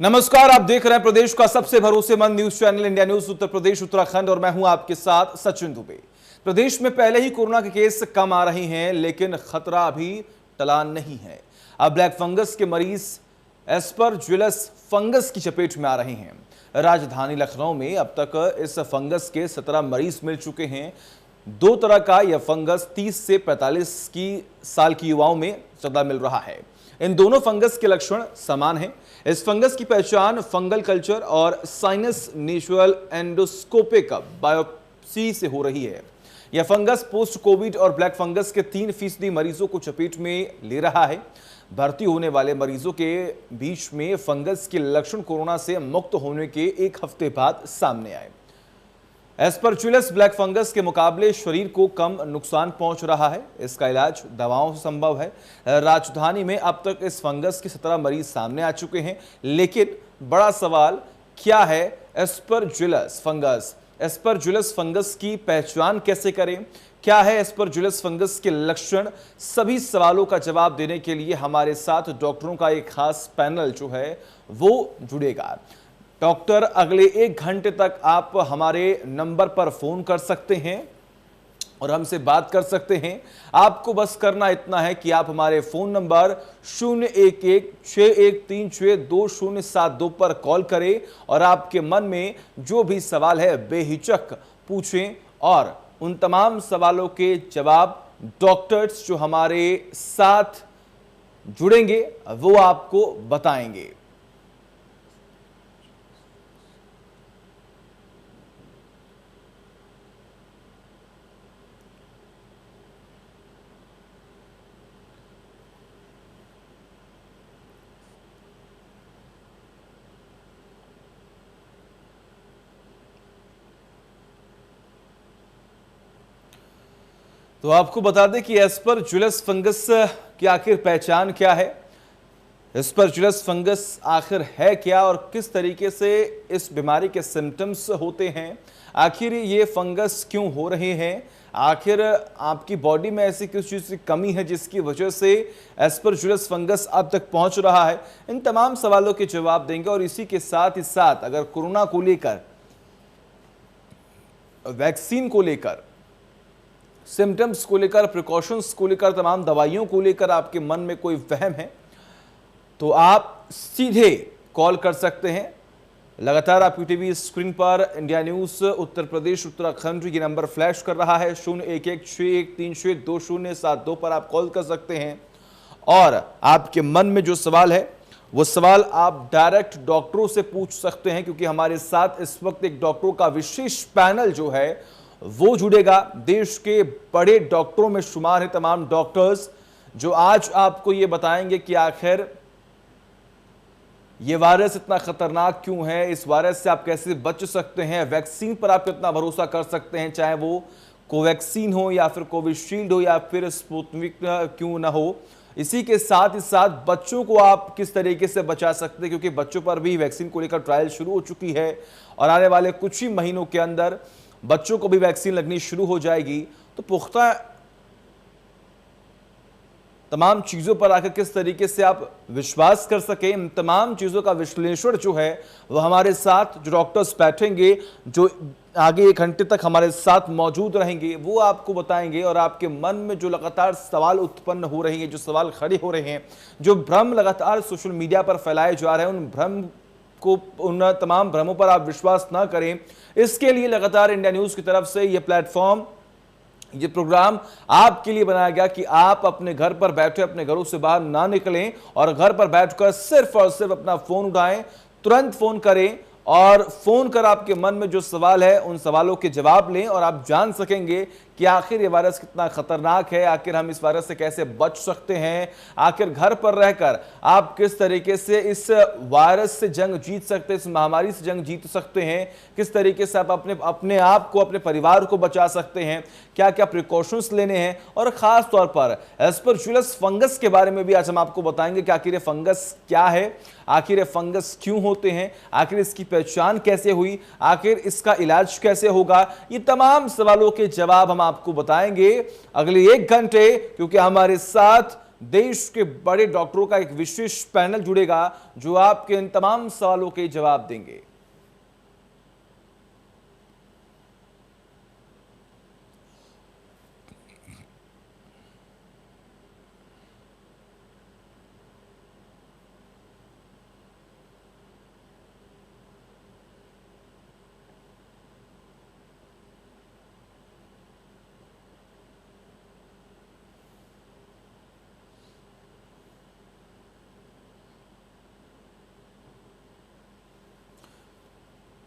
नमस्कार, आप देख रहे हैं प्रदेश का सबसे भरोसेमंद news channel India news Uttar Pradesh Uttarakhand और मैं हूं आपके साथ सचिन दुबे। प्रदेश में पहले ही कोरोना के केस कम आ रहे हैं, लेकिन खतरा अभी टला नहीं है। अब ब्लैक फंगस के मरीज एस्परजिलस फंगस की चपेट में आ रहे हैं। राजधानी लखनऊ में अब तक इस फंगस के 17 मरीज मिल चुके हैं। दो तरह का यह फंगस 30 से 45 साल की युवाओं में ज्यादा मिल रहा है। इन दोनों फंगस के लक्षण समान हैं। इस फंगस की पहचान फंगल कल्चर और साइनस नेचुरल एंडोस्कोपिक बायोप्सी से हो रही है। यह फंगस पोस्ट कोविड और ब्लैक फंगस के 3% मरीजों को चपेट में ले रहा है। भर्ती होने वाले मरीजों के बीच में फंगस के लक्षण कोरोना से मुक्त होने के एक हफ्ते बाद सामने आए। एस्परजिलस ब्लैक फंगस के मुकाबले शरीर को कम नुकसान पहुंच रहा है। इसका इलाज दवाओं से संभव है। राजधानी में अब तक इस फंगस के 17 मरीज सामने आ चुके हैं, लेकिन बड़ा सवाल क्या है एस्परजिलस फंगस? एस्परजिलस फंगस की पहचान कैसे करें? क्या है एस्परजिलस फंगस के लक्षण? सभी सवालों का जवाब देने के लिए हमारे साथ डॉक्टरों का एक खास पैनल जो है वो जुड़ेगा। डॉक्टर, अगले 1 घंटे तक आप हमारे नंबर पर फोन कर सकते हैं और हमसे बात कर सकते हैं। आपको बस करना इतना है कि आप हमारे फोन नंबर 011-6136-2072 पर कॉल करें और आपके मन में जो भी सवाल है बेहिचक पूछें और उन तमाम सवालों के जवाब डॉक्टर्स जो हमारे साथ जुड़ेंगे वो आपको बताएंगे। तो आपको बता दें कि एस्परजिलस फंगस की आखिर पहचान क्या है, एस्परजिलस फंगस आखिर है क्या और किस तरीके से इस बीमारी के सिम्टम्स होते हैं, आखिर ये फंगस क्यों हो रहे हैं, आखिर आपकी बॉडी में ऐसी किस चीज़ की कमी है जिसकी वजह से एस्परजिलस फंगस अब तक पहुंच रहा है। इन तमाम सवालों के जवाब देंगे और इसी के साथ ही साथ अगर कोरोना को लेकर, वैक्सीन को लेकर, सिम्टम्स को लेकर, प्रिकॉशंस को लेकर, तमाम दवाइयों को लेकर आपके मन में कोई वहम है तो आप सीधे कॉल कर सकते हैं। लगातार आपकी टीवी स्क्रीन पर इंडिया न्यूज उत्तर प्रदेश उत्तराखंड ये नंबर फ्लैश कर रहा है। 011-6136-2072 पर आप कॉल कर सकते हैं और आपके मन में जो सवाल है वो सवाल आप डायरेक्ट डॉक्टरों से पूछ सकते हैं, क्योंकि हमारे साथ इस वक्त एक डॉक्टरों का विशेष पैनल जो है वो जुड़ेगा। देश के बड़े डॉक्टरों में शुमार है तमाम डॉक्टर्स जो आज आपको ये बताएंगे कि आखिर ये वायरस इतना खतरनाक क्यों है, इस वायरस से आप कैसे बच सकते हैं, वैक्सीन पर आप कितना भरोसा कर सकते हैं, चाहे वो कोवैक्सीन हो या फिर कोविशील्ड हो या फिर स्पुतनिक क्यों ना हो। इसी के साथ ही साथ बच्चों को आप किस तरीके से बचा सकते हैं, क्योंकि बच्चों पर भी वैक्सीन को लेकर ट्रायल शुरू हो चुकी है और आने वाले कुछ ही महीनों के अंदर बच्चों को भी वैक्सीन लगनी शुरू हो जाएगी। तो पुख्ता तमाम चीजों पर आकर किस तरीके से आप विश्वास कर सकें, इन तमाम चीजों का विश्लेषण जो है वह हमारे साथ जो डॉक्टर्स बैठेंगे, जो आगे 1 घंटे तक हमारे साथ मौजूद रहेंगे, वो आपको बताएंगे और आपके मन में जो लगातार सवाल उत्पन्न हो रहे हैं, जो सवाल खड़े हो रहे हैं, जो भ्रम लगातार सोशल मीडिया पर फैलाए जा रहे हैं, उन तमाम भ्रमों पर आप विश्वास ना करें। इसके लिए लगातार इंडिया न्यूज की तरफ से यह प्लेटफॉर्म, ये प्रोग्राम आपके लिए बनाया गया कि आप अपने घर पर बैठे, अपने घरों से बाहर ना निकलें और घर पर बैठकर सिर्फ और सिर्फ अपना फोन उठाएं, तुरंत फोन करें और फोन कर आपके मन में जो सवाल है उन सवालों के जवाब लें और आप जान सकेंगे कि आखिर ये वायरस कितना खतरनाक है, आखिर हम इस वायरस से कैसे बच सकते हैं, आखिर घर पर रहकर आप किस तरीके से इस वायरस से जंग जीत सकते हैं, इस महामारी से जंग जीत सकते हैं, किस तरीके से आप अपने आप को, अपने परिवार को बचा सकते हैं, क्या क्या प्रिकॉशंस लेने हैं और खास तौर पर एस्परजिलस फंगस के बारे में भी आज हम आपको बताएंगे कि आखिर ये फंगस क्या है, आखिर ये फंगस क्यों होते हैं, आखिर इसकी पहचान कैसे हुई, आखिर इसका इलाज कैसे होगा। ये तमाम सवालों के जवाब हम आपको बताएंगे अगले 1 घंटे, क्योंकि हमारे साथ देश के बड़े डॉक्टरों का एक विशेष पैनल जुड़ेगा जो आपके इन तमाम सवालों के जवाब देंगे।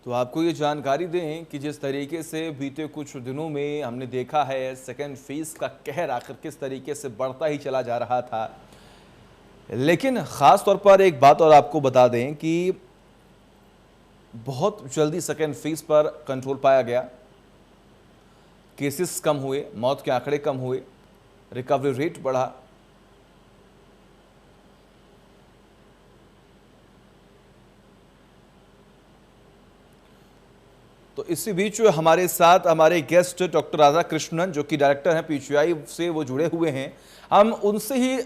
तो आपको ये जानकारी दें कि जिस तरीके से बीते कुछ दिनों में हमने देखा है सेकेंड फेज का कहर आखिर किस तरीके से बढ़ता ही चला जा रहा था, लेकिन ख़ास तौर पर एक बात और आपको बता दें कि बहुत जल्दी सेकेंड फेज पर कंट्रोल पाया गया, केसेस कम हुए, मौत के आंकड़े कम हुए, रिकवरी रेट बढ़ा। तो इसी बीच हमारे साथ हमारे गेस्ट डॉक्टर राधा कृष्णन जो कि डायरेक्टर हैं पीजीआई से, वो जुड़े हुए हैं। हम उनसे ही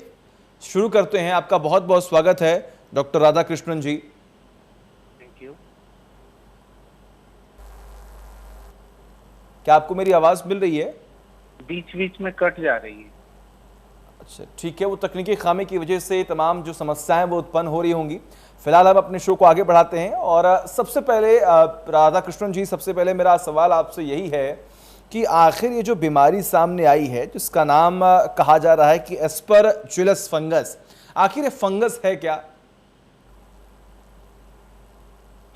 शुरू करते हैं। आपका बहुत बहुत स्वागत है doctor Radha Krishnan ji. Thank you. क्या आपको मेरी आवाज मिल रही है? बीच बीच में कट जा रही है। अच्छा ठीक है, वो तकनीकी खामी की वजह से तमाम जो समस्याएं वो उत्पन्न हो रही होंगी। फिलहाल हम अपने शो को आगे बढ़ाते हैं और सबसे पहले राधा कृष्णन जी, सबसे पहले मेरा सवाल आपसे यही है कि आखिर ये जो बीमारी सामने आई है जिसका नाम कहा जा रहा है कि एस्परजिलस फंगस, आखिर ये फंगस है क्या?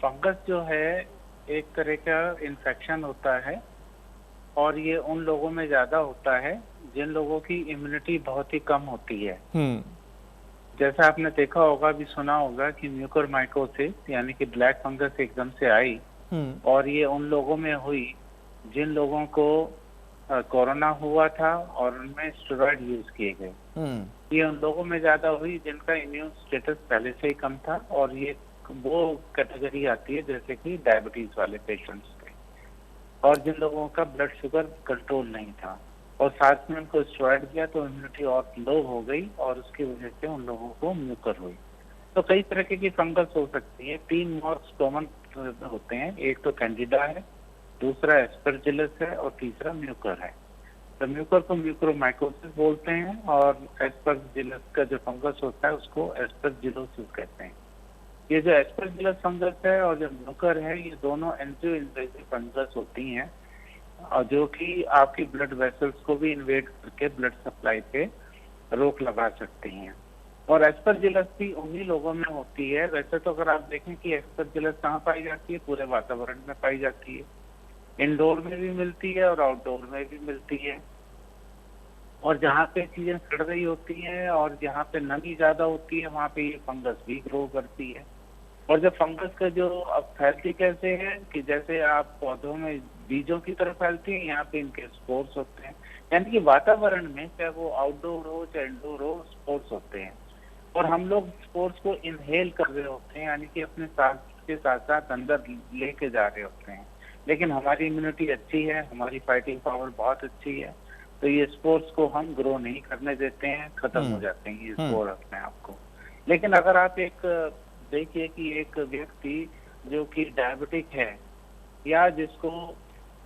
फंगस जो है एक तरह का इन्फेक्शन होता है और ये उन लोगों में ज्यादा होता है जिन लोगों की इम्यूनिटी बहुत ही कम होती है। जैसा आपने देखा होगा, भी सुना होगा कि म्यूकोरमाइकोसिस यानी कि ब्लैक फंगस एकदम से आई और ये उन लोगों में हुई जिन लोगों को कोरोना हुआ था और उनमें स्टेरॉइड यूज किए गए। ये उन लोगों में ज्यादा हुई जिनका इम्यून स्टेटस पहले से ही कम था और ये वो कैटेगरी आती है जैसे कि डायबिटीज वाले पेशेंट्स के, और जिन लोगों का ब्लड शुगर कंट्रोल नहीं था और साथ में उनको स्टेरॉइड दिया तो इम्यूनिटी और लो हो गई और उसकी वजह से उन लोगों को म्यूकर हुई। तो कई तरह की फंगस हो सकती है। 3 मोस्ट कॉमन होते हैं, एक तो कैंडिडा है, दूसरा एस्परजिलस है और तीसरा म्यूकर है। तो म्यूकर को म्यूकोरमाइकोसिस बोलते हैं और एस्परजिलस का जो फंगस होता है उसको एस्परजिलोसिस कहते हैं। ये जो एस्परजिलस फंगस है और जो म्यूकर है, ये दोनों एंजियो इन्वेसिव फंगस होती हैं और जो कि आपकी ब्लड वेसल्स को भी इन्वेड करके ब्लड सप्लाई पे रोक लगा सकती हैं। और एस्परजिलस भी उन्हीं लोगों में होती है। वैसे तो अगर आप देखें कि एस्परजिलस कहाँ पाई जाती है, पूरे वातावरण में पाई जाती है, इंडोर में भी मिलती है और आउटडोर में भी मिलती है। और जहाँ पे चीजें सड़ रही होती हैं और जहाँ पे नमी ज्यादा होती है वहाँ पे ये फंगस भी ग्रो करती है। और जब फंगस का जो अब फैलती कैसे है कि जैसे आप पौधों में बीजों की तरह फैलती है, यहाँ पे इनके स्पोर्स होते हैं, यानी कि वातावरण में चाहे वो आउटडोर हो चाहे इंडोर हो, स्पोर्स होते हैं और हम लोग स्पोर्स को इनहेल कर रहे होते हैं, यानी कि अपने सांस के साथ साथ अंदर लेके जा रहे होते हैं। लेकिन हमारी इम्यूनिटी अच्छी है, हमारी फाइटिंग पावर बहुत अच्छी है, तो ये स्पोर्स को हम ग्रो नहीं करने देते हैं, खत्म हो जाते हैं ये स्पोर अपने आप को। लेकिन अगर आप एक देखिए कि एक व्यक्ति जो कि डायबिटिक है या जिसको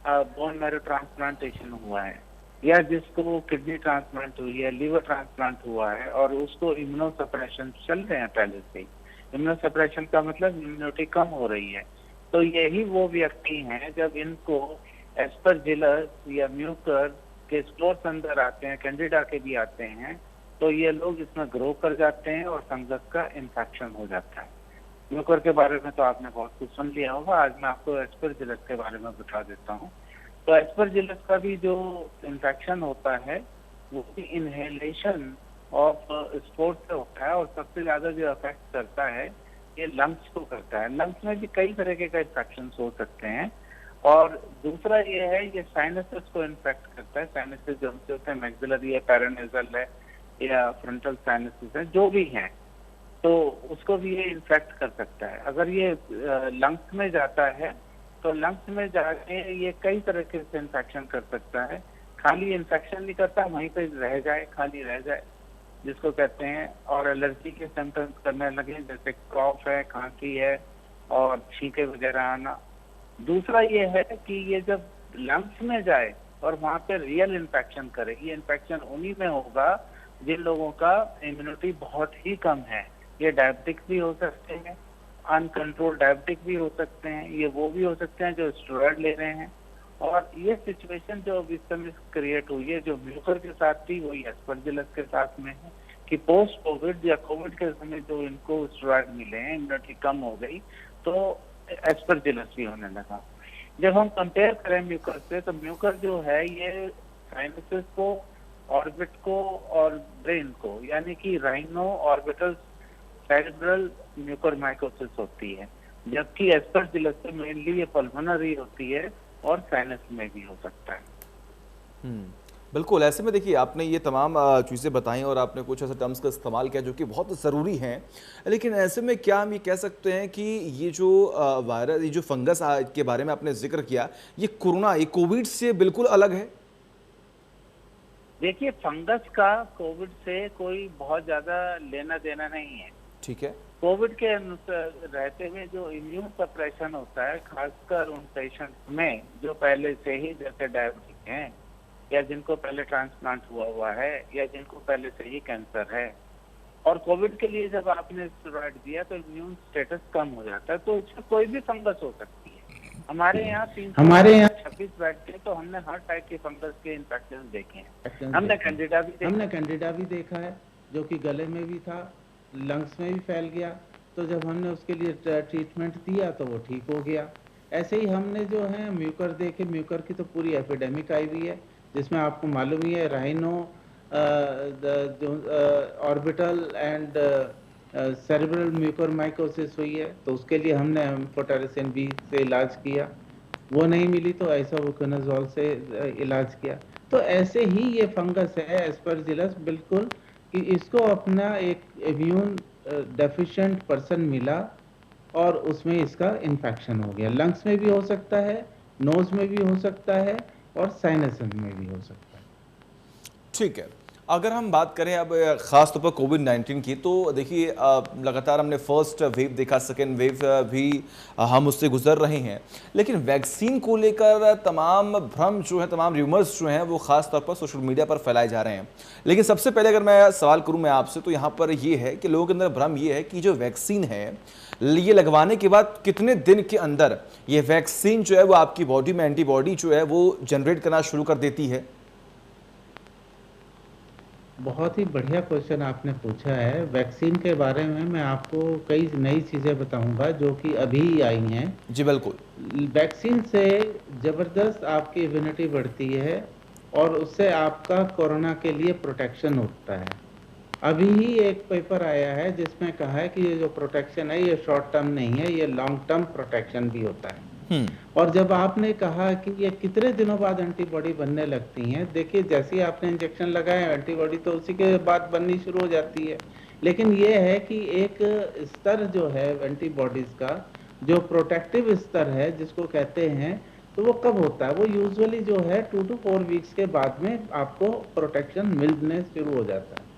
बोन मैरो ट्रांसप्लांटेशन हुआ है या जिसको किडनी ट्रांसप्लांट हुई है, लीवर ट्रांसप्लांट हुआ है और उसको इम्यूनोसप्रेशन चल रहे हैं पहले से ही, इम्यूनोसप्रेशन का मतलब इम्यूनिटी कम हो रही है, तो यही वो व्यक्ति हैं जब इनको एस्परजिलस या म्यूकर के स्पोर्स अंदर आते हैं, कैंडिडा के भी आते हैं, तो ये लोग इसमें ग्रो कर जाते हैं और फंगस का इन्फेक्शन हो जाता है। म्यूकर के बारे में तो आपने बहुत कुछ सुन लिया होगा, आज मैं आपको एस्परजिलस के बारे में बता देता हूँ। तो एस्परजिलस का भी जो इन्फेक्शन होता है वो भी इनहेलेशन ऑफ स्पोर्स से होता है और सबसे ज्यादा जो अफेक्ट करता है ये लंग्स को करता है। लंग्स में भी कई तरह के इन्फेक्शन हो सकते हैं और दूसरा ये है ये साइनसेस को इन्फेक्ट करता है। साइनसेस जो हमसे होते हैं, मैक्सिलरी है, पैरानेजल है या फ्रंटल साइनसेस है, जो भी हैं, तो उसको भी ये इन्फेक्ट कर सकता है। अगर ये लंग्स में जाता है तो लंग्स में जाके ये कई तरह के इन्फेक्शन कर सकता है। खाली इन्फेक्शन नहीं करता, वहीं पे रह जाए, खाली रह जाए, जिसको कहते हैं, और एलर्जी के सिम्टम्स करने लगे, जैसे कॉफ है, खांसी है और छींके वगैरह आना। दूसरा ये है कि ये जब लंग्स में जाए और वहां पे रियल इन्फेक्शन करे, ये इन्फेक्शन उन्हीं में होगा जिन लोगों का इम्यूनिटी बहुत ही कम है। ये डायबिटिक भी हो सकते हैं, अनकंट्रोल्ड डायबिटिक भी हो सकते हैं, ये वो भी हो सकते हैं जो स्टेरॉइड ले रहे हैं। और ये सिचुएशन जो अभी समय क्रिएट हुई है, जो म्यूकर के साथ थी, वही एस्परजिलस के साथ में है कि पोस्ट कोविड या कोविड के समय जो इनको स्टेरॉइड मिले हैं, इम्यूनिटी कम हो गई, तो एस्परजिलस भी होने लगा। जब हम कंपेयर करें म्यूकर से, तो म्यूकर जो है ये साइनसेस को, ऑर्बिट को और ब्रेन को, यानी कि राइनो ऑर्बिटल सेरेब्रल म्यूकोरमाइकोसिस होती है, जबकि एस्परजिलस से मेनली ये पल्मोनरी होती है और साइनस में भी हो सकता है। बिल्कुल। ऐसे में देखिए, आपने ये तमाम चीज़ें बताई और आपने कुछ ऐसे टर्म्स का इस्तेमाल किया जो कि बहुत ज़रूरी हैं, लेकिन ऐसे में क्या हम ये कह सकते हैं कि ये जो वायरस, ये जो फंगस के बारे में आपने जिक्र किया, ये कोरोना, ये कोविड से बिल्कुल अलग है? देखिए, फंगस का कोविड से कोई बहुत ज्यादा लेना देना नहीं है। ठीक है। कोविड के रहते हुए जो इम्यून सप्रेशन होता है, खासकर उन पेशेंट में जो पहले से ही जैसे डायबिटिक हैं, या जिनको पहले ट्रांसप्लांट हुआ है, या जिनको पहले से ही कैंसर है, और कोविड के लिए जब आपने स्टेरॉइड दिया तो इम्यून स्टेटस कम हो जाता है, तो इसमें कोई भी फंगस हो सकती है। हमारे यहाँ 326 बेड थे, तो हमने हर टाइप के फंगस के इन्फेक्शन देखे हैं। हमने कैंडिडा भी देखा है, जो कि गले में भी था, लंग्स में भी फैल गया, तो जब हमने उसके लिए ट्रीटमेंट दिया तो वो ठीक हो गया। ऐसे ही हमने जो है म्यूकर देखे, म्यूकर की तो पूरी एपिडेमिक आई हुई है, जिसमें आपको मालूम ही है राइनो जो ऑर्बिटल एंड सेरेब्रल म्यूकोरमाइकोसिस हुई है, तो उसके लिए हमने एम्फोटेरिसिन बी से इलाज किया, वो नहीं मिली तो आइसोबुकोनाजोल से इलाज किया। तो ऐसे ही ये फंगस है एस्परजिलस, बिल्कुल कि इसको अपना एक इम्यून डेफिशिएंट पर्सन मिला और उसमें इसका इन्फेक्शन हो गया। लंग्स में भी हो सकता है, नोज में भी हो सकता है और साइनस में भी हो सकता है। ठीक है। अगर हम बात करें अब ख़ास तौर पर कोविड-19 की, तो देखिए लगातार हमने फर्स्ट वेव देखा, सेकेंड वेव भी हम उससे गुजर रहे हैं, लेकिन वैक्सीन को लेकर तमाम भ्रम जो है, तमाम र्यूमर्स जो हैं, वो ख़ास तौर पर सोशल मीडिया पर फैलाए जा रहे हैं। लेकिन सबसे पहले अगर मैं सवाल करूं मैं आपसे, तो यहाँ पर ये है कि लोगों के अंदर भ्रम ये है कि जो वैक्सीन है, ये लगवाने के बाद कितने दिन के अंदर ये वैक्सीन जो है वो आपकी बॉडी में एंटीबॉडी जो है वो जनरेट करना शुरू कर देती है? बहुत ही बढ़िया क्वेश्चन आपने पूछा है। वैक्सीन के बारे में मैं आपको कई नई चीज़ें बताऊंगा जो कि अभी आई हैं। जी बिल्कुल। वैक्सीन से ज़बरदस्त आपकी इम्यूनिटी बढ़ती है और उससे आपका कोरोना के लिए प्रोटेक्शन होता है। अभी ही एक पेपर आया है जिसमें कहा है कि ये जो प्रोटेक्शन है ये शॉर्ट टर्म नहीं है, ये लॉन्ग टर्म प्रोटेक्शन भी होता है। और जब आपने कहा कि ये कितने दिनों बाद एंटीबॉडी बनने लगती हैं, देखिए जैसे ही आपने इंजेक्शन लगाया एंटीबॉडी तो उसी के बाद बननी शुरू हो जाती है, लेकिन ये है कि एक स्तर जो है एंटीबॉडीज का, जो प्रोटेक्टिव स्तर है जिसको कहते हैं, तो वो कब होता है? वो यूजुअली जो है 2 to 4 वीक्स के बाद में आपको प्रोटेक्शन मिलने शुरू हो जाता है।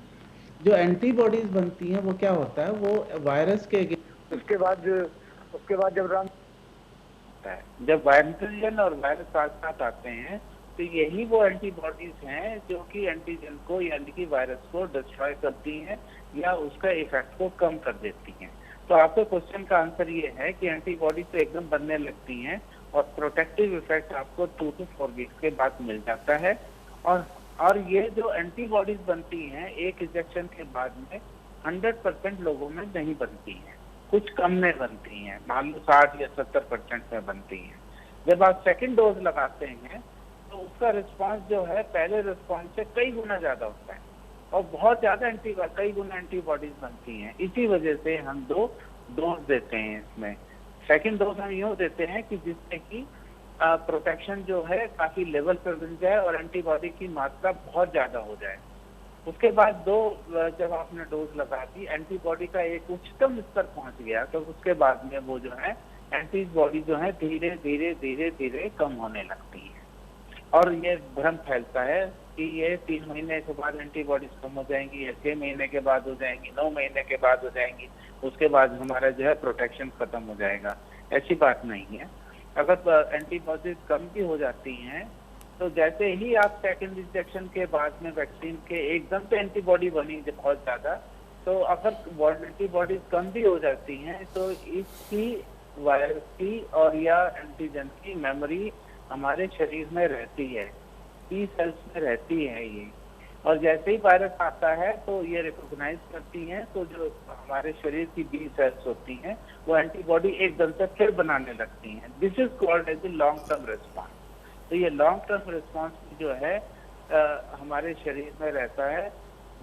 जो एंटीबॉडीज बनती हैं वो क्या होता है, वो वायरस के उसके बाद जब वायरस और वायरस साथ साथ आते हैं, तो यही वो एंटीबॉडीज हैं जो कि एंटीजन को यानी कि वायरस को डिस्ट्रॉय करती हैं या उसका इफेक्ट को कम कर देती हैं। तो आपके क्वेश्चन का आंसर ये है कि एंटीबॉडी तो एकदम बनने लगती हैं और प्रोटेक्टिव इफेक्ट आपको 2 to 4 वीक्स के बाद मिल जाता है। और ये जो एंटीबॉडीज बनती हैं एक इंजेक्शन के बाद में 100% लोगों में नहीं बनती हैं, कुछ कम में बनती हैं, मान लो 60 या 70% में बनती हैं। जब आप सेकंड डोज लगाते हैं तो उसका रिस्पांस जो है पहले रिस्पांस से कई गुना ज्यादा होता है और बहुत ज्यादा कई गुना एंटीबॉडीज बनती हैं। इसी वजह से हम 2 डोज देते हैं इसमें। सेकंड डोज हम यूँ देते हैं कि जिससे कि प्रोटेक्शन जो है काफी लेवल पर बन जाए और एंटीबॉडी की मात्रा बहुत ज्यादा हो जाए। उसके बाद जब आपने डोज लगा दी, एंटीबॉडी का एक उच्चतम स्तर पहुंच गया, तो उसके बाद में वो जो है एंटीबॉडी जो है धीरे धीरे कम होने लगती है और ये भ्रम फैलता है कि ये 3 महीने के बाद एंटीबॉडीज कम हो जाएंगी, या 6 महीने के बाद हो जाएंगी, 9 महीने के बाद हो जाएंगी, उसके बाद हमारा जो है प्रोटेक्शन खत्म हो जाएगा। ऐसी बात नहीं है। अगर एंटीबॉडीज कम भी हो जाती हैं तो जैसे ही आप सेकंड इंजेक्शन के बाद में वैक्सीन के एकदम से एंटीबॉडी बनी बहुत ज्यादा, तो अगर एंटीबॉडीज कम भी हो जाती हैं तो इसकी वायरस की और या एंटीजन की मेमोरी हमारे शरीर में रहती है, टी सेल्स में रहती है ये। और जैसे ही वायरस आता है तो ये रिकॉग्नाइज करती हैं, तो जो हमारे शरीर की बी सेल्स होती हैं वो एंटीबॉडी एकदम से फिर बनाने लगती हैं। This is called as a long term response. तो ये लॉन्ग टर्म रिस्पॉन्स जो है हमारे शरीर में रहता है।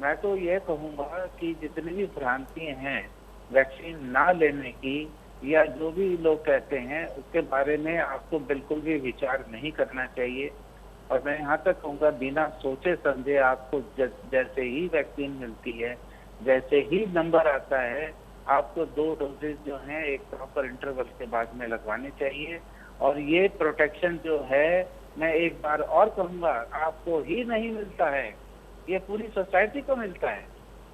मैं तो ये कहूँगा कि जितनी भी भ्रांतियाँ हैं वैक्सीन ना लेने की, या जो भी लोग कहते हैं उसके बारे में आपको बिल्कुल भी विचार नहीं करना चाहिए। और मैं यहाँ तक कहूँगा बिना सोचे समझे आपको जैसे ही वैक्सीन मिलती है, जैसे ही नंबर आता है, आपको 2 डोजेज जो हैं एक प्रॉपर इंटरवल के बाद में लगवाने चाहिए। और ये प्रोटेक्शन जो है, मैं एक बार और कहूँगा, आपको ही नहीं मिलता है, ये पूरी सोसाइटी को मिलता है।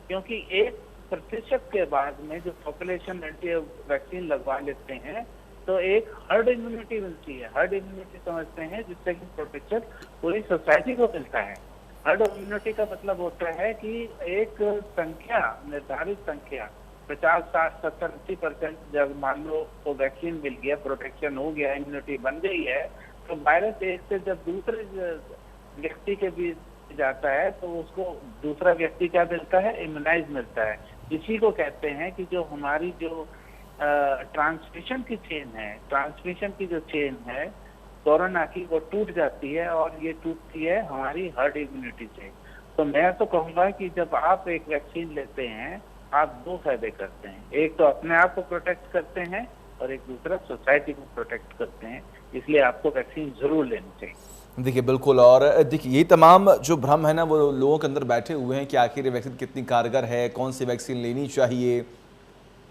क्योंकि 1% के बाद में जो पॉपुलेशन एंटी वैक्सीन लगवा लेते हैं तो एक हर्ड इम्यूनिटी मिलती है। हर्ड इम्यूनिटी समझते हैं जिससे कि प्रोटेक्शन पूरी सोसाइटी को मिलता है। हर्ड इम्यूनिटी का मतलब होता है कि एक संख्या, निर्धारित संख्या 50, 60, 70, 80% जब मान लो तो वैक्सीन मिल गया, प्रोटेक्शन हो गया, इम्यूनिटी बन गई है, तो वायरस एक से जब दूसरे व्यक्ति के बीच जाता है तो उसको दूसरा व्यक्ति क्या मिलता है? इम्यूनाइज मिलता है। इसी को कहते हैं कि जो हमारी जो ट्रांसमिशन की चेन है, ट्रांसमिशन की जो चेन है कोरोना की, वो टूट जाती है। और ये टूटती है हमारी हर्ड इम्यूनिटी से। तो मैं तो कहूँगा कि जब आप एक वैक्सीन लेते हैं आप 2 फायदे करते हैं। एक तो अपने आप को प्रोटेक्ट करते हैं और एक दूसरा सोसाइटी को प्रोटेक्ट करते हैं। इसलिए आपको वैक्सीन जरूर लेनी चाहिए। देखिए बिल्कुल। और देखिए ये तमाम जो भ्रम है ना, वो लोगों के अंदर बैठे हुए हैं कि आखिर ये वैक्सीन कितनी कारगर है, कौन सी वैक्सीन लेनी चाहिए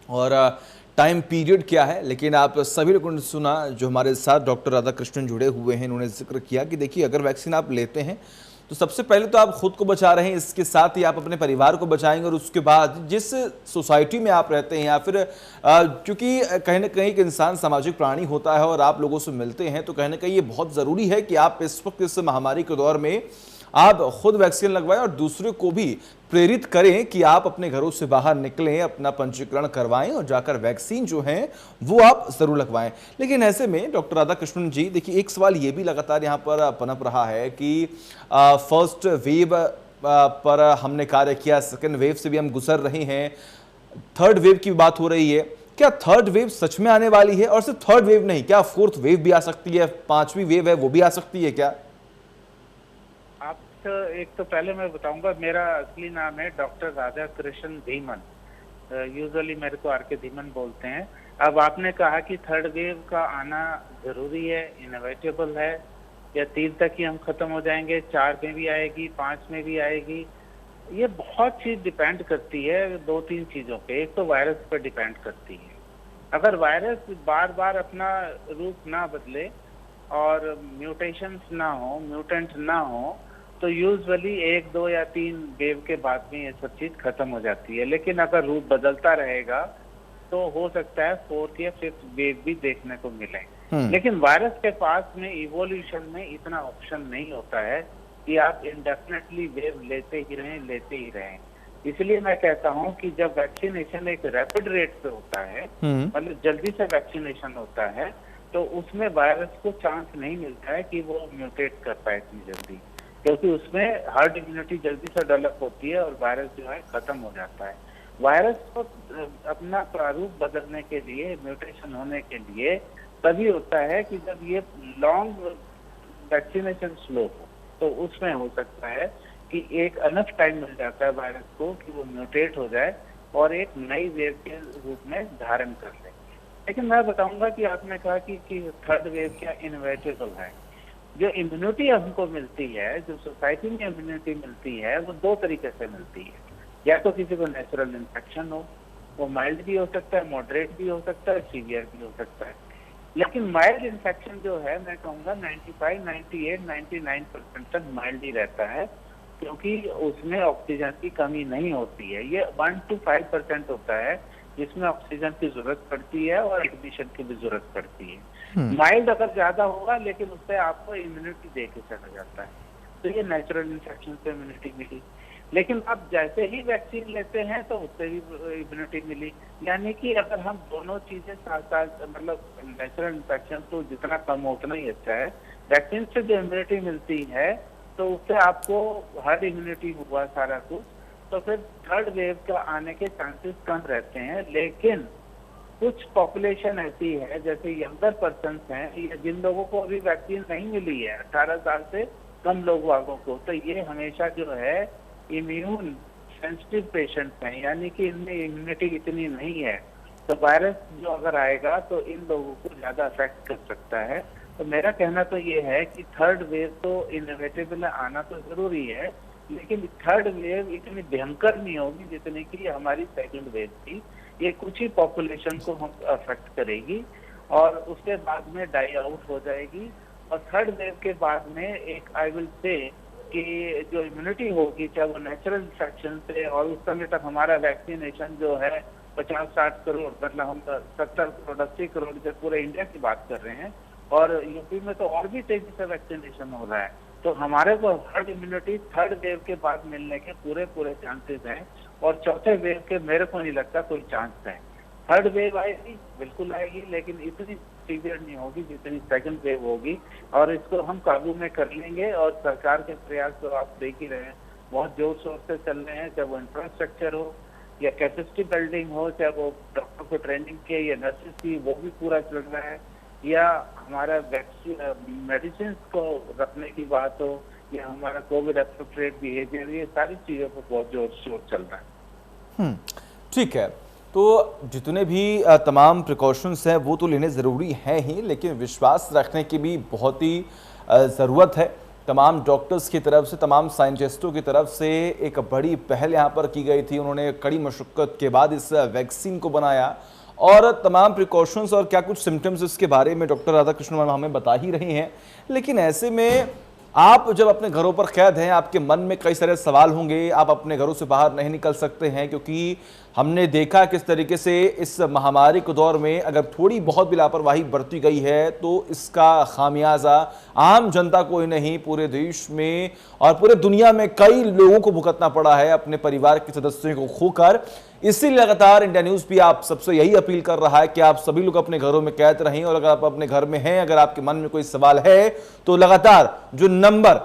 और टाइम पीरियड क्या है। लेकिन आप सभी लोगों ने सुना, जो हमारे साथ डॉक्टर राधाकृष्णन जुड़े हुए हैं, उन्होंने जिक्र किया कि देखिए अगर वैक्सीन आप लेते हैं तो सबसे पहले तो आप खुद को बचा रहे हैं, इसके साथ ही आप अपने परिवार को बचाएंगे। और उसके बाद जिस सोसाइटी में आप रहते हैं, या फिर क्योंकि कहीं ना कहीं एक इंसान सामाजिक प्राणी होता है और आप लोगों से मिलते हैं, तो कहीं ना कहीं ये बहुत ज़रूरी है कि आप इस वक्त इस महामारी के दौर में आप खुद वैक्सीन लगवाएं और दूसरे को भी प्रेरित करें कि आप अपने घरों से बाहर निकलें, अपना पंजीकरण करवाएं और जाकर वैक्सीन जो है वो आप जरूर लगवाएं। लेकिन ऐसे में डॉक्टर राधाकृष्णन जी, देखिए एक सवाल ये भी लगातार यहाँ पर पनप रहा है कि फर्स्ट वेव पर हमने कार्य किया, सेकेंड वेव से भी हम गुजर रहे हैं, थर्ड वेव की बात हो रही है। क्या थर्ड वेव सच में आने वाली है? और सिर्फ थर्ड वेव नहीं, क्या फोर्थ वेव भी आ सकती है, 5वीं वेव है वो भी आ सकती है क्या? एक तो पहले मैं बताऊंगा, मेरा असली नाम है डॉक्टर राधाकृष्णन धीमन। यूजुअली मेरे को आर.के. धीमन बोलते हैं। अब आपने कहा कि थर्ड वेव का आना जरूरी है, इनएविटेबल है, या 3 तक ही हम खत्म हो जाएंगे, 4 में भी आएगी, 5 में भी आएगी। ये बहुत चीज डिपेंड करती है 2-3 चीजों पे। एक तो वायरस पर डिपेंड करती है। अगर वायरस बार बार अपना रूप ना बदले और म्यूटेशंस ना हो, म्यूटेंट ना हो, तो यूजुअली 1, 2 या 3 वेव के बाद में ये सब चीज खत्म हो जाती है। लेकिन अगर रूप बदलता रहेगा तो हो सकता है 4th या 5th वेव भी देखने को मिले। लेकिन वायरस के पास में इवोल्यूशन में इतना ऑप्शन नहीं होता है कि आप इंडेफिनेटली वेव लेते ही रहें। इसलिए मैं कहता हूं कि जब वैक्सीनेशन एक रैपिड रेट पे होता है, मतलब जल्दी से वैक्सीनेशन होता है, तो उसमें वायरस को चांस नहीं मिलता है कि वो म्यूटेट कर पाए इतनी जल्दी, क्योंकि उसमें हर्ड इम्यूनिटी जल्दी से डेवलप होती है और वायरस जो है खत्म हो जाता है। वायरस को अपना प्रारूप बदलने के लिए, म्यूटेशन होने के लिए तभी होता है कि जब ये लॉन्ग वैक्सीनेशन स्लो हो, तो उसमें हो सकता है कि एक अनफ टाइम मिल जाता है वायरस को कि वो म्यूटेट हो जाए और एक नई वेव के रूप में धारण कर ले। लेकिन मैं बताऊंगा कि आपने कहा कि थर्ड वेव क्या इनएविटेबल है। जो इम्यूनिटी हमको मिलती है, जो सोसाइटी में इम्यूनिटी मिलती है, वो 2 तरीके से मिलती है। या तो किसी को नेचुरल इन्फेक्शन हो, वो माइल्ड भी हो सकता है, मॉडरेट भी हो सकता है, सीवियर भी हो सकता है। लेकिन माइल्ड इन्फेक्शन जो है मैं कहूँगा 95, 98, 99% तक माइल्ड ही रहता है, क्योंकि उसमें ऑक्सीजन की कमी नहीं होती है। ये 1 to 5% होता है जिसमें ऑक्सीजन की जरूरत पड़ती है और एडमिशन की भी जरूरत पड़ती है। माइल्ड अगर ज्यादा होगा लेकिन उससे आपको इम्यूनिटी दे के चला जाता है, तो ये नेचुरल इन्फेक्शन से इम्यूनिटी मिली। लेकिन आप जैसे ही वैक्सीन लेते हैं तो उससे भी इम्यूनिटी मिली। यानी कि अगर हम दोनों चीजें साथ साथ, मतलब नेचुरल इन्फेक्शन तो जितना कम हो उतना ही अच्छा है, वैक्सीन से जो इम्यूनिटी मिलती है तो उससे आपको हर्ड इम्यूनिटी हुआ सारा कुछ, तो फिर थर्ड वेव का आने के चांसेस कम रहते हैं। लेकिन कुछ पॉपुलेशन ऐसी है जैसे यंगर पर्सन हैं या जिन लोगों को अभी वैक्सीन नहीं मिली है, 18 साल से कम लोगों को, तो ये हमेशा जो है इम्यून सेंसिटिव पेशेंट्स हैं, यानी कि इनमें इम्यूनिटी इतनी नहीं है, तो वायरस जो अगर आएगा तो इन लोगों को ज्यादा अफेक्ट कर सकता है। तो मेरा कहना तो ये है कि थर्ड वेव तो इनएविटेबल आना तो जरूरी है, लेकिन थर्ड वेव इतनी भयंकर नहीं होगी जितनी कि हमारी सेकंड वेव थी। ये कुछ ही पॉपुलेशन को हम अफेक्ट करेगी और उसके बाद में डाई आउट हो जाएगी। और थर्ड वेव के बाद में एक आई विल से कि जो इम्यूनिटी होगी, चाहे वो नेचुरल इन्फेक्शन से, और उस समय तक हमारा वैक्सीनेशन जो है 50-60 करोड़, मतलब हम 70 करोड़ 80 करोड़ से पूरे इंडिया की बात कर रहे हैं, और यूपी में तो और भी तेजी से वैक्सीनेशन हो रहा है, तो हमारे को हर्ड इम्यूनिटी थर्ड वेव के बाद मिलने के पूरे चांसेस हैं। और चौथे वेव के मेरे को नहीं लगता कोई चांस है। थर्ड वेव आएगी, बिल्कुल आएगी, लेकिन इतनी सीवियर नहीं होगी जितनी सेकंड वेव होगी, और इसको हम काबू में कर लेंगे। और सरकार के प्रयास तो आप देख ही रहे हैं, बहुत जोर शोर से चल रहे हैं, चाहे वो इंफ्रास्ट्रक्चर हो या कैपेसिटी बिल्डिंग हो, चाहे वो डॉक्टर को ट्रेनिंग के या नर्सेज की, वो भी पूरा चल रहा है, या हमारा वैक्सीन मेडिसिन को रखने की बात हो, या हमारा कोविड एप्रोप्रिएट बिहेवियर, ये सारी चीजों पर बहुत जोर शोर चल रहा है। ठीक है, तो जितने भी तमाम प्रिकॉशंस हैं वो तो लेने ज़रूरी हैं ही, लेकिन विश्वास रखने की भी बहुत ही ज़रूरत है। तमाम डॉक्टर्स की तरफ से, तमाम साइंटिस्टों की तरफ से एक बड़ी पहल यहाँ पर की गई थी। उन्होंने कड़ी मशक्क़त के बाद इस वैक्सीन को बनाया, और तमाम प्रिकॉशंस और क्या कुछ सिम्टम्स इसके बारे में डॉक्टर राधाकृष्णन मैम हमें बता ही रही हैं। लेकिन ऐसे में आप जब अपने घरों पर कैद हैं, आपके मन में कई सारे सवाल होंगे, आप अपने घरों से बाहर नहीं निकल सकते हैं, क्योंकि हमने देखा किस तरीके से इस महामारी के दौर में अगर थोड़ी बहुत भी लापरवाही बरती गई है तो इसका खामियाजा आम जनता को ही नहीं, पूरे देश में और पूरे दुनिया में कई लोगों को भुगतना पड़ा है अपने परिवार के सदस्यों को खोकर। इसीलिए लगातार इंडिया न्यूज़ भी आप सबसे यही अपील कर रहा है कि आप सभी लोग अपने घरों में कैद रहें, और अगर आप अपने घर में हैं, अगर आपके मन में कोई सवाल है तो लगातार जो नंबर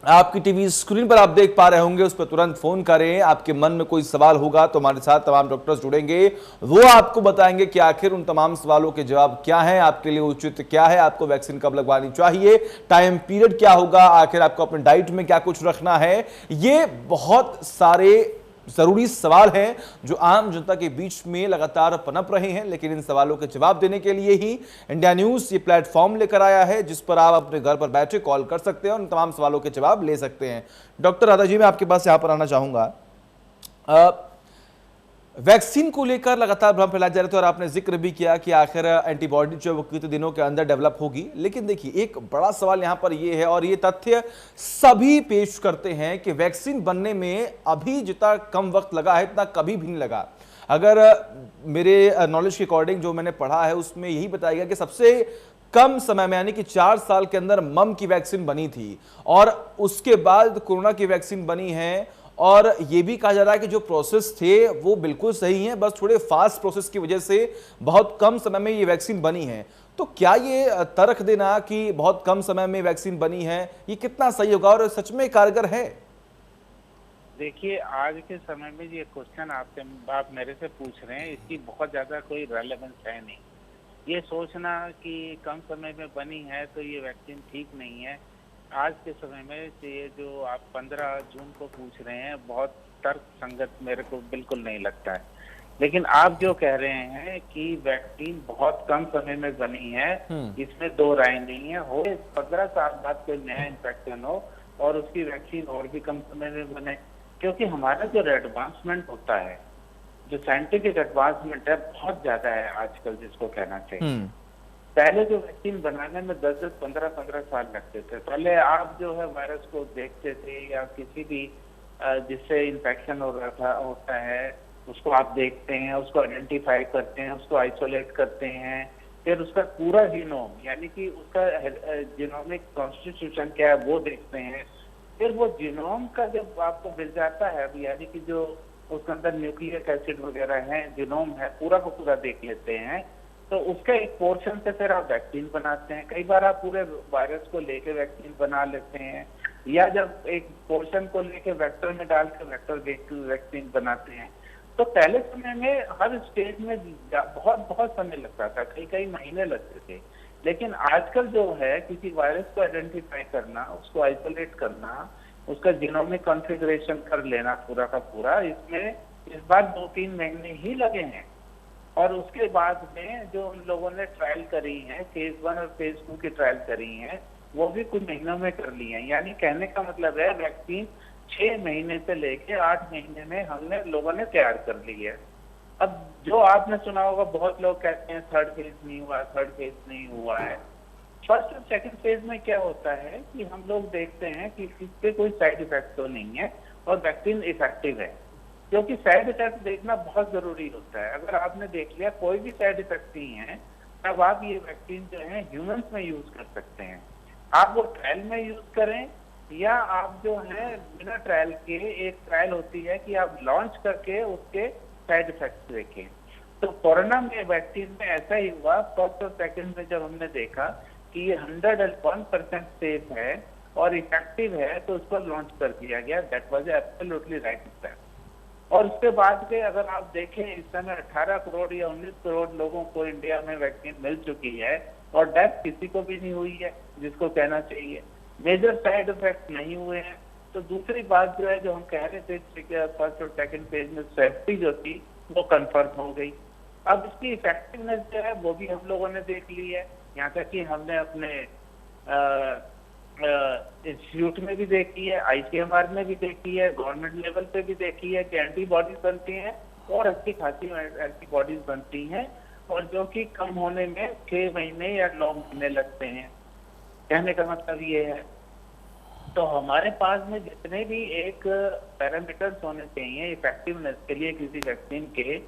आपकी टीवी स्क्रीन पर आप देख पा रहे होंगे उस पर तुरंत फोन करें। आपके मन में कोई सवाल होगा तो हमारे साथ तमाम डॉक्टर्स जुड़ेंगे, वो आपको बताएंगे कि आखिर उन तमाम सवालों के जवाब क्या हैं, आपके लिए उचित क्या है, आपको वैक्सीन कब लगवानी चाहिए, टाइम पीरियड क्या होगा, आखिर आपको अपने डाइट में क्या कुछ रखना है। ये बहुत सारे जरूरी सवाल हैं जो आम जनता के बीच में लगातार पनप रहे हैं, लेकिन इन सवालों के जवाब देने के लिए ही इंडिया न्यूज़ ये प्लेटफॉर्म लेकर आया है, जिस पर आप अपने घर पर बैठे कॉल कर सकते हैं और उन तमाम सवालों के जवाब ले सकते हैं। डॉक्टर राधा जी, मैं आपके पास यहाँ पर आना चाहूँगा। वैक्सीन को लेकर लगातार भ्रम फैलाए जा रहे थे, और आपने जिक्र भी किया कि आखिर एंटीबॉडी जो वो कितने दिनों के अंदर डेवलप होगी। लेकिन देखिए, एक बड़ा सवाल यहां पर ये है, और ये तथ्य सभी पेश करते हैं कि वैक्सीन बनने में अभी जितना कम वक्त लगा है इतना कभी भी नहीं लगा। अगर मेरे नॉलेज के अकॉर्डिंग जो मैंने पढ़ा है उसमें यही बताया गया कि सबसे कम समय में यानी कि 4 साल के अंदर मम की वैक्सीन बनी थी, और उसके बाद कोरोना की वैक्सीन बनी है। और ये भी कहा जा रहा है कि जो प्रोसेस थे वो बिल्कुल सही हैं, बस थोड़े फास्ट प्रोसेस की वजह से बहुत कम समय में ये वैक्सीन बनी है। तो क्या ये तर्क देना कि बहुत कम समय में वैक्सीन बनी है, ये कितना सही होगा और सच में कारगर है? देखिए, आज के समय में ये क्वेश्चन आप मेरे से पूछ रहे हैं, इसकी बहुत ज्यादा कोई रेलेवेंस है नहीं। ये सोचना कि कम समय में बनी है तो ये वैक्सीन ठीक नहीं है, आज के समय में ये जो आप 15 जून को पूछ रहे हैं, बहुत तर्क संगत मेरे को बिल्कुल नहीं लगता है। लेकिन आप जो कह रहे हैं कि वैक्सीन बहुत कम समय में बनी है, इसमें दो राय नहीं है। हो 15 साल बाद कोई नया इन्फेक्शन हो और उसकी वैक्सीन और भी कम समय में बने, क्योंकि हमारा जो एडवांसमेंट होता है, जो साइंटिफिक एडवांसमेंट है, बहुत ज्यादा है आजकल, जिसको कहना चाहिए। पहले जो वैक्सीन बनाने में 10-10, 15-15 साल लगते थे। पहले आप जो है वायरस को देखते थे या किसी भी जिससे इन्फेक्शन हो रहा था होता है उसको आप देखते हैं, उसको आइडेंटिफाई करते हैं, उसको आइसोलेट करते हैं, फिर उसका पूरा जीनोम यानी कि उसका जीनोमिक कॉन्स्टिट्यूशन क्या है वो देखते हैं। फिर वो जीनोम का जब आपको मिल जाता है यानी कि जो उसके अंदर न्यूक्लिक एसिड वगैरह है, जीनोम है, पूरा को पूरा देख लेते हैं, तो उसके एक पोर्शन से फिर आप वैक्सीन बनाते हैं। कई बार आप पूरे वायरस को लेके वैक्सीन बना लेते हैं, या जब एक पोर्शन को लेके वेक्टर में डाल के वेक्टर वैक्सीन बनाते हैं। तो पहले समय में हर स्टेज में बहुत बहुत समय लगता था, कई महीने लगते थे। लेकिन आजकल जो है किसी वायरस को आइडेंटिफाई करना, उसको आइसोलेट करना, उसका जीनोमिक कॉन्फ़िगरेशन कर लेना पूरा का पूरा, इसमें इस बार 2-3 महीने ही लगे हैं। और उसके बाद में जो उन लोगों ने ट्रायल करी है, फेज 1 और फेज 2 की ट्रायल करी है, वो भी कुछ महीनों में कर ली है। यानी कहने का मतलब है वैक्सीन 6 महीने से लेके 8 महीने में हमने लोगों ने तैयार कर ली है। अब जो आपने सुना होगा, बहुत लोग कहते हैं थर्ड फेज नहीं हुआ, थर्ड फेज नहीं हुआ है। फर्स्ट और सेकंड फेज में क्या होता है कि हम लोग देखते हैं कि इसके कोई साइड इफेक्ट तो नहीं है और वैक्सीन इफेक्टिव है, क्योंकि साइड इफेक्ट देखना बहुत जरूरी होता है। अगर आपने देख लिया कोई भी साइड इफेक्ट नहीं है, तब आप ये वैक्सीन जो है ह्यूमंस में यूज कर सकते हैं। आप वो ट्रायल में यूज करें या आप जो है बिना ट्रायल के, एक ट्रायल होती है कि आप लॉन्च करके उसके साइड इफेक्ट्स देखें। तो कोरोना में वैक्सीन में ऐसा ही हुआ। फर्स्ट और सेकंड में जब हमने देखा कि ये 101% सेफ है और इफेक्टिव है, तो उसको लॉन्च कर दिया गया। That was absolutely right step. और उसके बाद के अगर आप देखें, इस समय 18 करोड़ या 19 करोड़ लोगों को इंडिया में वैक्सीन मिल चुकी है और डेथ किसी को भी नहीं हुई है, जिसको कहना चाहिए। मेजर साइड इफेक्ट नहीं हुए हैं। तो दूसरी बात जो है, जो हम कह रहे थे फर्स्ट और सेकंड फेज में सेफ्टी जो थी वो कंफर्म हो गई। अब इसकी इफेक्टिवनेस जो है वो भी हम लोगों ने देख ली है। यहाँ तक कि हमने अपने इंस्टीट्यूट में भी देखी है, ICMR में भी देखी है, गवर्नमेंट लेवल पे भी देखी है कि एंटीबॉडीज बनती हैं और अच्छी खासी एंटीबॉडीज बनती हैं, और जो कि कम होने में 6 महीने या 9 महीने लगते हैं। कहने का मतलब ये है, तो हमारे पास में जितने भी एक पैरामीटर्स होने चाहिए इफेक्टिवनेस के लिए किसी वैक्सीन के,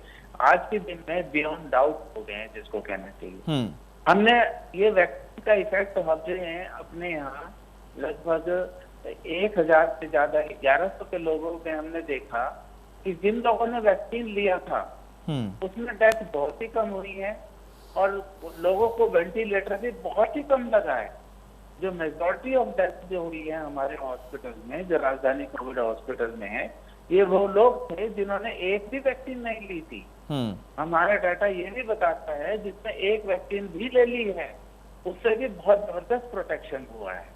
आज के दिन में बियॉन्ड डाउट हो गए हैं, जिसको कहना चाहिए। हमने ये वैक्सीन का इफेक्ट समझे हैं अपने यहाँ लगभग 1000 से ज्यादा 1100 के लोगों में हमने देखा कि जिन लोगों ने वैक्सीन लिया था उसमें डेथ बहुत ही कम हुई है और लोगों को वेंटिलेटर भी बहुत ही कम लगा है। जो मेजॉरिटी ऑफ डेथ जो हुई है हमारे हॉस्पिटल में, जो राजधानी कोविड हॉस्पिटल में है, ये वो लोग थे जिन्होंने एक भी वैक्सीन नहीं ली थी। हमारा डाटा ये भी बताता है जिसने एक वैक्सीन भी ले ली है उससे भी बहुत जबरदस्त प्रोटेक्शन हुआ है।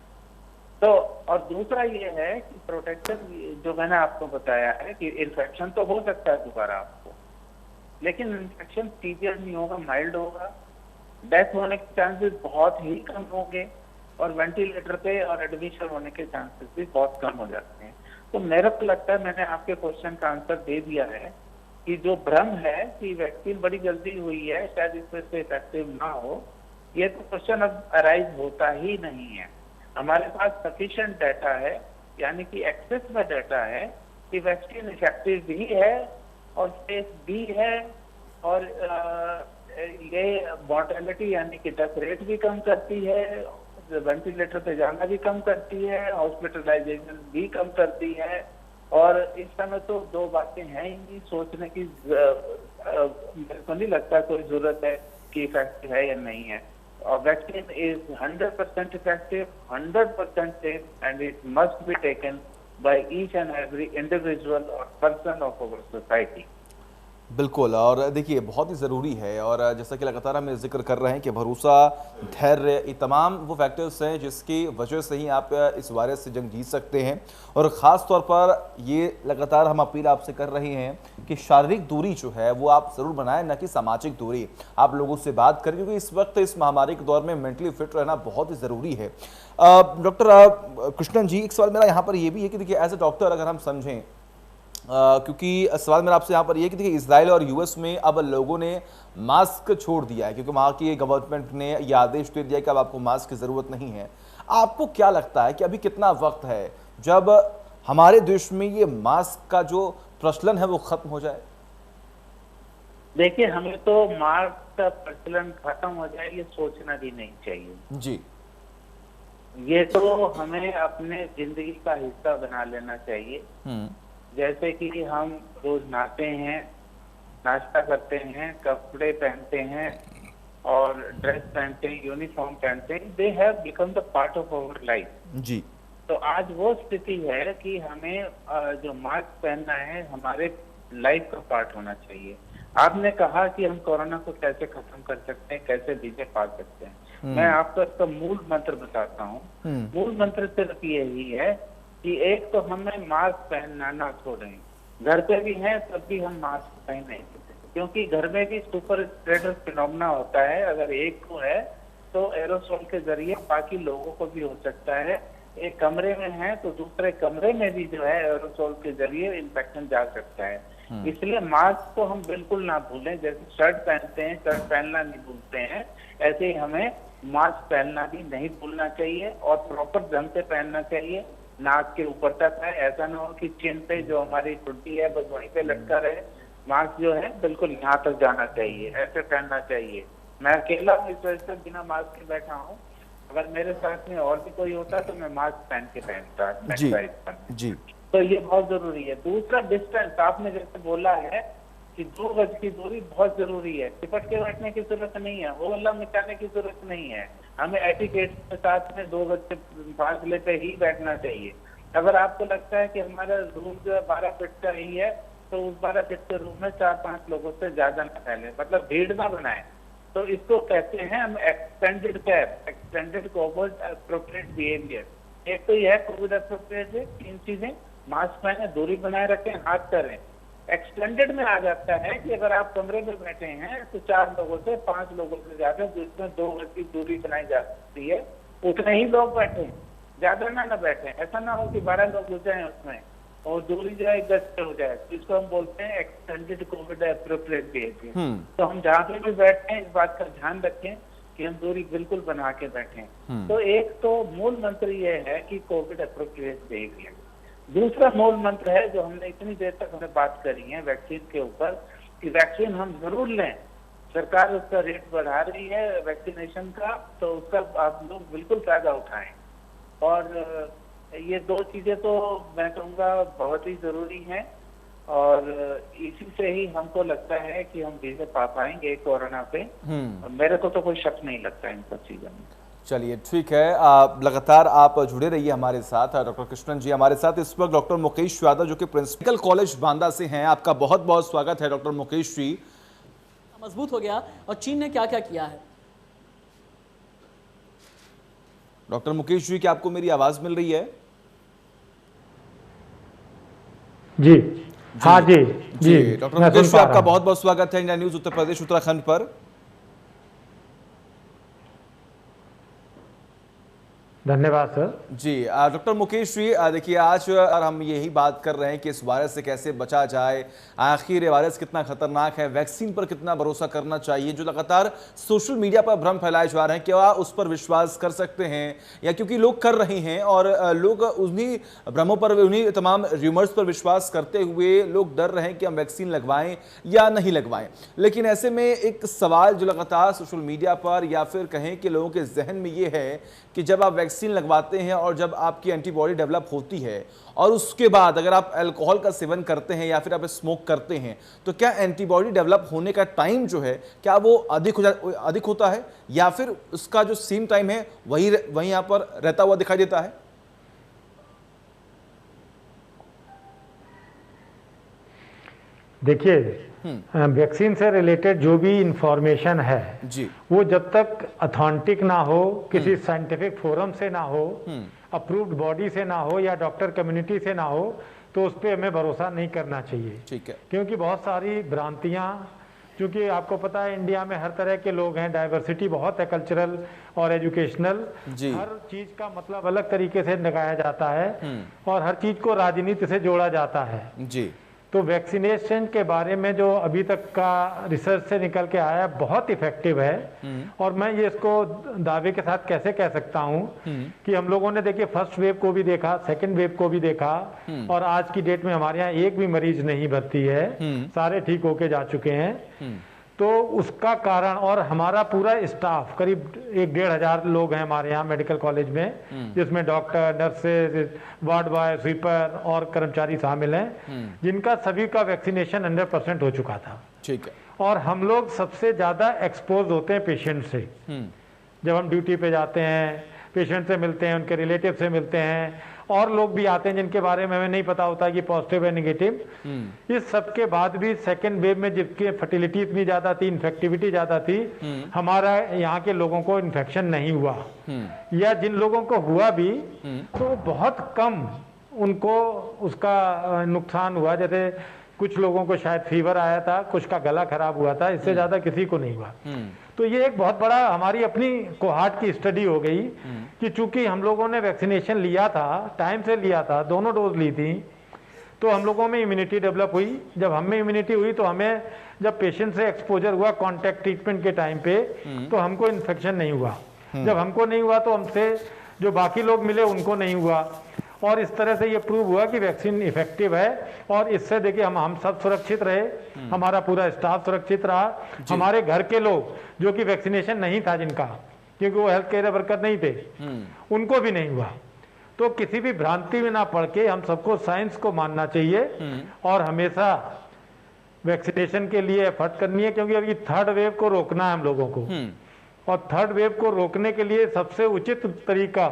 तो और दूसरा ये है कि प्रोटेक्शन जो मैंने आपको बताया है कि इन्फेक्शन तो हो सकता है दोबारा आपको, लेकिन इन्फेक्शन सीवियर नहीं होगा, माइल्ड होगा। डेथ होने के चांसेस बहुत ही कम होंगे और वेंटिलेटर पे और एडमिशन होने के चांसेस भी बहुत कम हो जाते हैं। तो मेरे को लगता है मैंने आपके क्वेश्चन का आंसर दे दिया है कि जो भ्रम है कि वैक्सीन बड़ी जल्दी हुई है, शायद इससे इफेक्टिव ना हो, ये तो क्वेश्चन अब अराइज होता ही नहीं है। हमारे पास सफिशिएंट डाटा है, यानी कि एक्सेस में डाटा है कि वैक्सीन इफेक्टिव भी है और सेफ भी है, और ये मॉर्टेलिटी यानी कि डेथ रेट भी कम करती है, वेंटिलेटर पे जाना भी कम करती है, हॉस्पिटलाइजेशन भी कम करती है। और इस समय तो दो बातें हैं ही नहीं, सोचने की मेरे को नहीं लगता कोई जरूरत है कि इफेक्टिव है या नहीं है। और vaccine is 100% effective, 100% safe, and it must be taken by each and every individual और पर्सन ऑफ अवर सोसाइटी। बिल्कुल, और देखिए बहुत ही ज़रूरी है, और जैसा कि लगातार हम जिक्र कर रहे हैं कि भरोसा, धैर्य, ये तमाम वो फैक्टर्स हैं जिसकी वजह से ही आप इस वायरस से जंग जीत सकते हैं। और ख़ास तौर पर ये लगातार हम अपील आपसे कर रहे हैं कि शारीरिक दूरी जो है वो आप ज़रूर बनाएं, न कि सामाजिक दूरी। आप लोगों से बात करें, क्योंकि इस वक्त इस महामारी के दौर में मेंटली फिट रहना बहुत ही ज़रूरी है। डॉक्टर कृष्णन जी, एक सवाल मेरा यहाँ पर ये भी है कि देखिए एज ए डॉक्टर अगर हम समझें क्योंकि सवाल मेरा आपसे यहाँ पर ये कि देखिए इजराइल और यूएस में अब लोगों ने मास्क छोड़ दिया है, क्योंकि वहाँ की गवर्नमेंट ने यह आदेश दे दिया कि अब आपको मास्क की ज़रूरत नहीं है। आपको क्या लगता है कि अभी कितना वक्त है जब हमारे देश में ये मास्क का जो प्रचलन है वो खत्म हो जाए? देखिए, हमें तो मास्क का प्रचलन खत्म हो जाए ये सोचना भी नहीं चाहिए जी। ये तो हमें अपने जिंदगी का हिस्सा बना लेना चाहिए। जैसे कि हम रोज नहाते हैं, नाश्ता करते हैं, कपड़े पहनते हैं और ड्रेस पहनते हैं, यूनिफॉर्म पहनते हैं, they have become the part of our life. जी। तो आज वो स्थिति है कि हमें जो मास्क पहनना है हमारे लाइफ का पार्ट होना चाहिए। आपने कहा कि हम कोरोना को कैसे खत्म कर सकते हैं, कैसे विजय पा सकते हैं। मैं आपको इसका मूल मंत्र बताता हूँ। मूल मंत्र सिर्फ यही है कि एक तो हमें मास्क पहनना ना छोड़ें। घर पे भी हैं तब भी हम मास्क पहने, क्योंकि घर में भी सुपर स्प्रेडर फिनोमेना होता है। अगर एक को है तो एरोसोल के जरिए बाकी लोगों को भी हो सकता है। एक कमरे में है तो दूसरे कमरे में भी जो है एरोसोल के जरिए इन्फेक्शन जा सकता है। इसलिए मास्क को हम बिल्कुल ना भूलें। जैसे शर्ट पहनते हैं, शर्ट पहनना नहीं भूलते हैं, ऐसे ही हमें मास्क पहनना भी नहीं भूलना चाहिए और प्रॉपर ढंग से पहनना चाहिए। नाक के ऊपर तक है, ऐसा ना हो कि चिन पे जो हमारी ठुड्डी है बस वहीं पे लटका रहे। मास्क जो है बिल्कुल यहाँ तक जाना चाहिए, ऐसे पहनना चाहिए। मैं अकेला हूँ इस वजह से बिना मास्क के बैठा हूँ। अगर मेरे साथ में और भी कोई होता तो मैं मास्क पहन के पहनता। जी। तो ये बहुत जरूरी है। दूसरा, डिस्टेंस। आपने जैसे बोला है कि 2 गज की दूरी बहुत जरूरी है। चिपट के बैठने की जरूरत नहीं है, वो हल्ला मचाने की जरूरत नहीं है। हमें एटिकेट के साथ में 2 गज के फासले पे ही बैठना चाहिए। अगर आपको लगता है कि हमारा रूम जो है 12 फीट का ही है तो उस 12 फीट के रूम में 4-5 लोगों से ज्यादा न फैले, मतलब भीड़ ना बनाए। तो इसको कहते हैं हम extended cap, extended Covid appropriate behaviour. एक तो यह है कोविड एप्रोप्रिएट है, 3 चीजें। मास्क पहने, दूरी बनाए रखें, हाथ करें। एक्सटेंडेड में आ जाता है कि अगर आप कमरे में बैठे हैं तो 4 लोगों से 5 लोगों से ज्यादा जिसमें 2 गज की दूरी बनाई जा सकती है उतने ही लोग बैठे, ज्यादा ना बैठे। ऐसा ना हो कि 12 लोग हो जाए उसमें और दूरी जो है 1 गज से हो जाए। तो इसको हम बोलते हैं एक्सटेंडेड कोविड एप्रोप्रिएट बिहेवियर। तो हम जहाँ पे भी बैठे हैं इस बात का ध्यान रखें कि हम दूरी बिल्कुल बना के बैठें। तो एक तो मूल मंत्र ये है कि कोविड एप्रोप्रिएट बिहेवियर। दूसरा मूल मंत्र है जो हमने इतनी देर तक हमें बात करी है वैक्सीन के ऊपर, कि वैक्सीन हम जरूर लें। सरकार उसका रेट बढ़ा रही है वैक्सीनेशन का, तो उसका आप लोग बिल्कुल फायदा उठाएं। और ये 2 चीजें तो मैं कहूँगा बहुत ही जरूरी हैं और इसी से ही हमको लगता है कि हम विजय पा पाएंगे कोरोना पे। मेरे को तो कोई शक नहीं लगता इन सब चीजों में। चलिए ठीक है, लगातार आप जुड़े रहिए हमारे साथ। डॉक्टर कृष्णन जी हमारे साथ इस वक्त डॉक्टर मुकेश यादव जो कि प्रिंसिपल कॉलेज बांदा से हैं। आपका बहुत बहुत स्वागत है डॉक्टर मुकेश जी। मजबूत हो गया और चीन ने क्या क्या किया है? डॉक्टर मुकेश जी, क्या आपको मेरी आवाज मिल रही है? जी हाँ जी जी। डॉक्टर मुकेश जी, आपका बहुत बहुत स्वागत है इंडिया न्यूज उत्तर प्रदेश उत्तराखंड पर। धन्यवाद सर। जी डॉक्टर मुकेश जी, देखिए आज हम यही बात कर रहे हैं कि इस वायरस से कैसे बचा जाए, आखिर ये वायरस कितना खतरनाक है, वैक्सीन पर कितना भरोसा करना चाहिए। जो लगातार सोशल मीडिया पर भ्रम फैलाए जा रहे हैं, क्या उस पर विश्वास कर सकते हैं या क्योंकि लोग कर रहे हैं और लोग उन्हीं भ्रमों पर, उन्हीं तमाम र्यूमर्स पर विश्वास करते हुए लोग डर रहे हैं कि हम वैक्सीन लगवाएं या नहीं लगवाएं। लेकिन ऐसे में एक सवाल जो लगातार सोशल मीडिया पर या फिर कहें कि लोगों के जहन में ये है कि जब आप वैक्सीन लगवाते हैं और जब आपकी एंटीबॉडी डेवलप होती है और उसके बाद अगर आप अल्कोहल का सेवन करते हैं या फिर आप स्मोक करते हैं तो क्या एंटीबॉडी डेवलप होने का टाइम जो है क्या वो अधिक होता है या फिर उसका जो सेम टाइम है वही यहाँ पर रहता हुआ दिखाई देता है? देखिए, वैक्सीन से रिलेटेड जो भी इंफॉर्मेशन है जी, वो जब तक अथेंटिक ना हो, किसी साइंटिफिक फोरम से ना हो, अप्रूव्ड बॉडी से ना हो या डॉक्टर कम्युनिटी से ना हो, तो उस पर हमें भरोसा नहीं करना चाहिए। ठीक है। क्योंकि बहुत सारी भ्रांतियां, क्योंकि आपको पता है इंडिया में हर तरह के लोग हैं, डाइवर्सिटी बहुत है, कल्चरल और एजुकेशनल। हर चीज का मतलब अलग तरीके से लगाया जाता है और हर चीज को राजनीति से जोड़ा जाता है जी। तो वैक्सीनेशन के बारे में जो अभी तक का रिसर्च से निकल के आया बहुत इफेक्टिव है। और मैं ये इसको दावे के साथ कैसे कह सकता हूँ कि हम लोगों ने देखिए फर्स्ट वेव को भी देखा, सेकंड वेव को भी देखा, और आज की डेट में हमारे यहाँ एक भी मरीज नहीं भर्ती है, सारे ठीक होके जा चुके हैं। तो उसका कारण, और हमारा पूरा स्टाफ करीब 1-1,500 लोग हैं हमारे यहाँ मेडिकल कॉलेज में, जिसमें doctor, nurses, ward boy, sweeper और कर्मचारी शामिल हैं, जिनका सभी का वैक्सीनेशन 100% हो चुका था। ठीक है। और हम लोग सबसे ज़्यादा एक्सपोज होते हैं पेशेंट से। जब हम ड्यूटी पे जाते हैं, पेशेंट से मिलते हैं, उनके रिलेटिव से मिलते हैं, और लोग भी आते हैं जिनके बारे में हमें नहीं पता होता कि पॉजिटिव है नेगेटिव। इस सब के बाद भी सेकेंड वेव में जिसकी फर्टिलिटी इतनी ज़्यादा थी, इन्फेक्टिविटी ज़्यादा थी, हमारा यहाँ के लोगों को इन्फेक्शन नहीं हुआ, या जिन लोगों को हुआ भी तो बहुत कम उनको उसका नुकसान हुआ। जैसे कुछ लोगों को शायद फीवर आया था, कुछ का गला खराब हुआ था, इससे ज़्यादा किसी को नहीं हुआ। तो ये एक बहुत बड़ा हमारी अपनी कोहार्ट की स्टडी हो गई कि चूंकि हम लोगों ने वैक्सीनेशन लिया था, टाइम से लिया था, दोनों डोज ली थी, तो हम लोगों में इम्यूनिटी डेवलप हुई। जब हम में इम्यूनिटी हुई तो हमें जब पेशेंट से एक्सपोजर हुआ कॉन्टैक्ट ट्रीटमेंट के टाइम पे, तो हमको इन्फेक्शन नहीं हुआ। जब हमको नहीं हुआ तो हमसे जो बाकी लोग मिले उनको नहीं हुआ। और इस तरह से ये प्रूव हुआ कि वैक्सीन इफेक्टिव है। और इससे देखिए हम सब सुरक्षित रहे, हमारा पूरा स्टाफ सुरक्षित रहा, हमारे घर के लोग जो कि वैक्सीनेशन नहीं था जिनका, क्योंकि वो हेल्थ केयर वर्कर नहीं थे, उनको भी नहीं हुआ। तो किसी भी भ्रांति में ना पड़ के हम सबको साइंस को मानना चाहिए और हमेशा वैक्सीनेशन के लिए एफर्ट करनी है, क्योंकि अभी थर्ड वेव को रोकना है हम लोगों को। और थर्ड वेव को रोकने के लिए सबसे उचित तरीका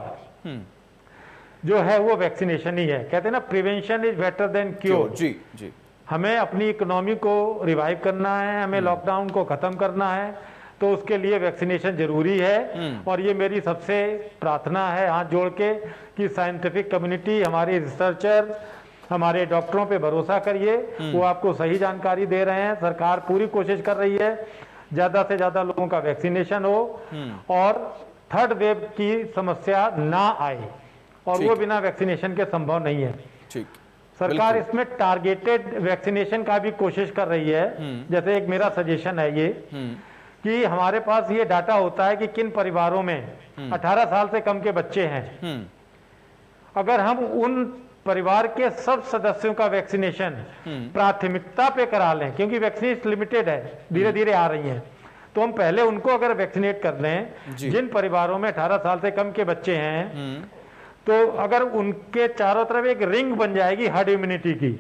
जो है वो वैक्सीनेशन ही है। कहते हैं ना, prevention is better than cure. जी जी। हमें अपनी इकोनॉमी को रिवाइव करना है, हमें लॉकडाउन को खत्म करना है, तो उसके लिए वैक्सीनेशन जरूरी है। और ये मेरी सबसे प्रार्थना है हाथ जोड़ के कि साइंटिफिक कम्युनिटी, हमारे रिसर्चर, हमारे डॉक्टरों पे भरोसा करिए, वो आपको सही जानकारी दे रहे हैं। सरकार पूरी कोशिश कर रही है ज्यादा से ज्यादा लोगों का वैक्सीनेशन हो और थर्ड वेव की समस्या ना आए, और वो बिना वैक्सीनेशन के संभव नहीं है। ठीक। सरकार इसमें टारगेटेड वैक्सीनेशन का भी कोशिश कर रही है। जैसे एक मेरा सजेशन है ये कि हमारे पास ये डाटा होता है कि किन परिवारों में 18 साल से कम के बच्चे हैं। अगर हम उन परिवार के सब सदस्यों का वैक्सीनेशन प्राथमिकता पे करा लें, क्योंकि वैक्सीन लिमिटेड है, धीरे धीरे आ रही हैं, तो हम पहले उनको अगर वैक्सीनेट कर लें, जिन परिवारों में 18 साल से कम के बच्चे हैं, तो अगर उनके चारों तरफ एक रिंग बन जाएगी हर्ड इम्यूनिटी की,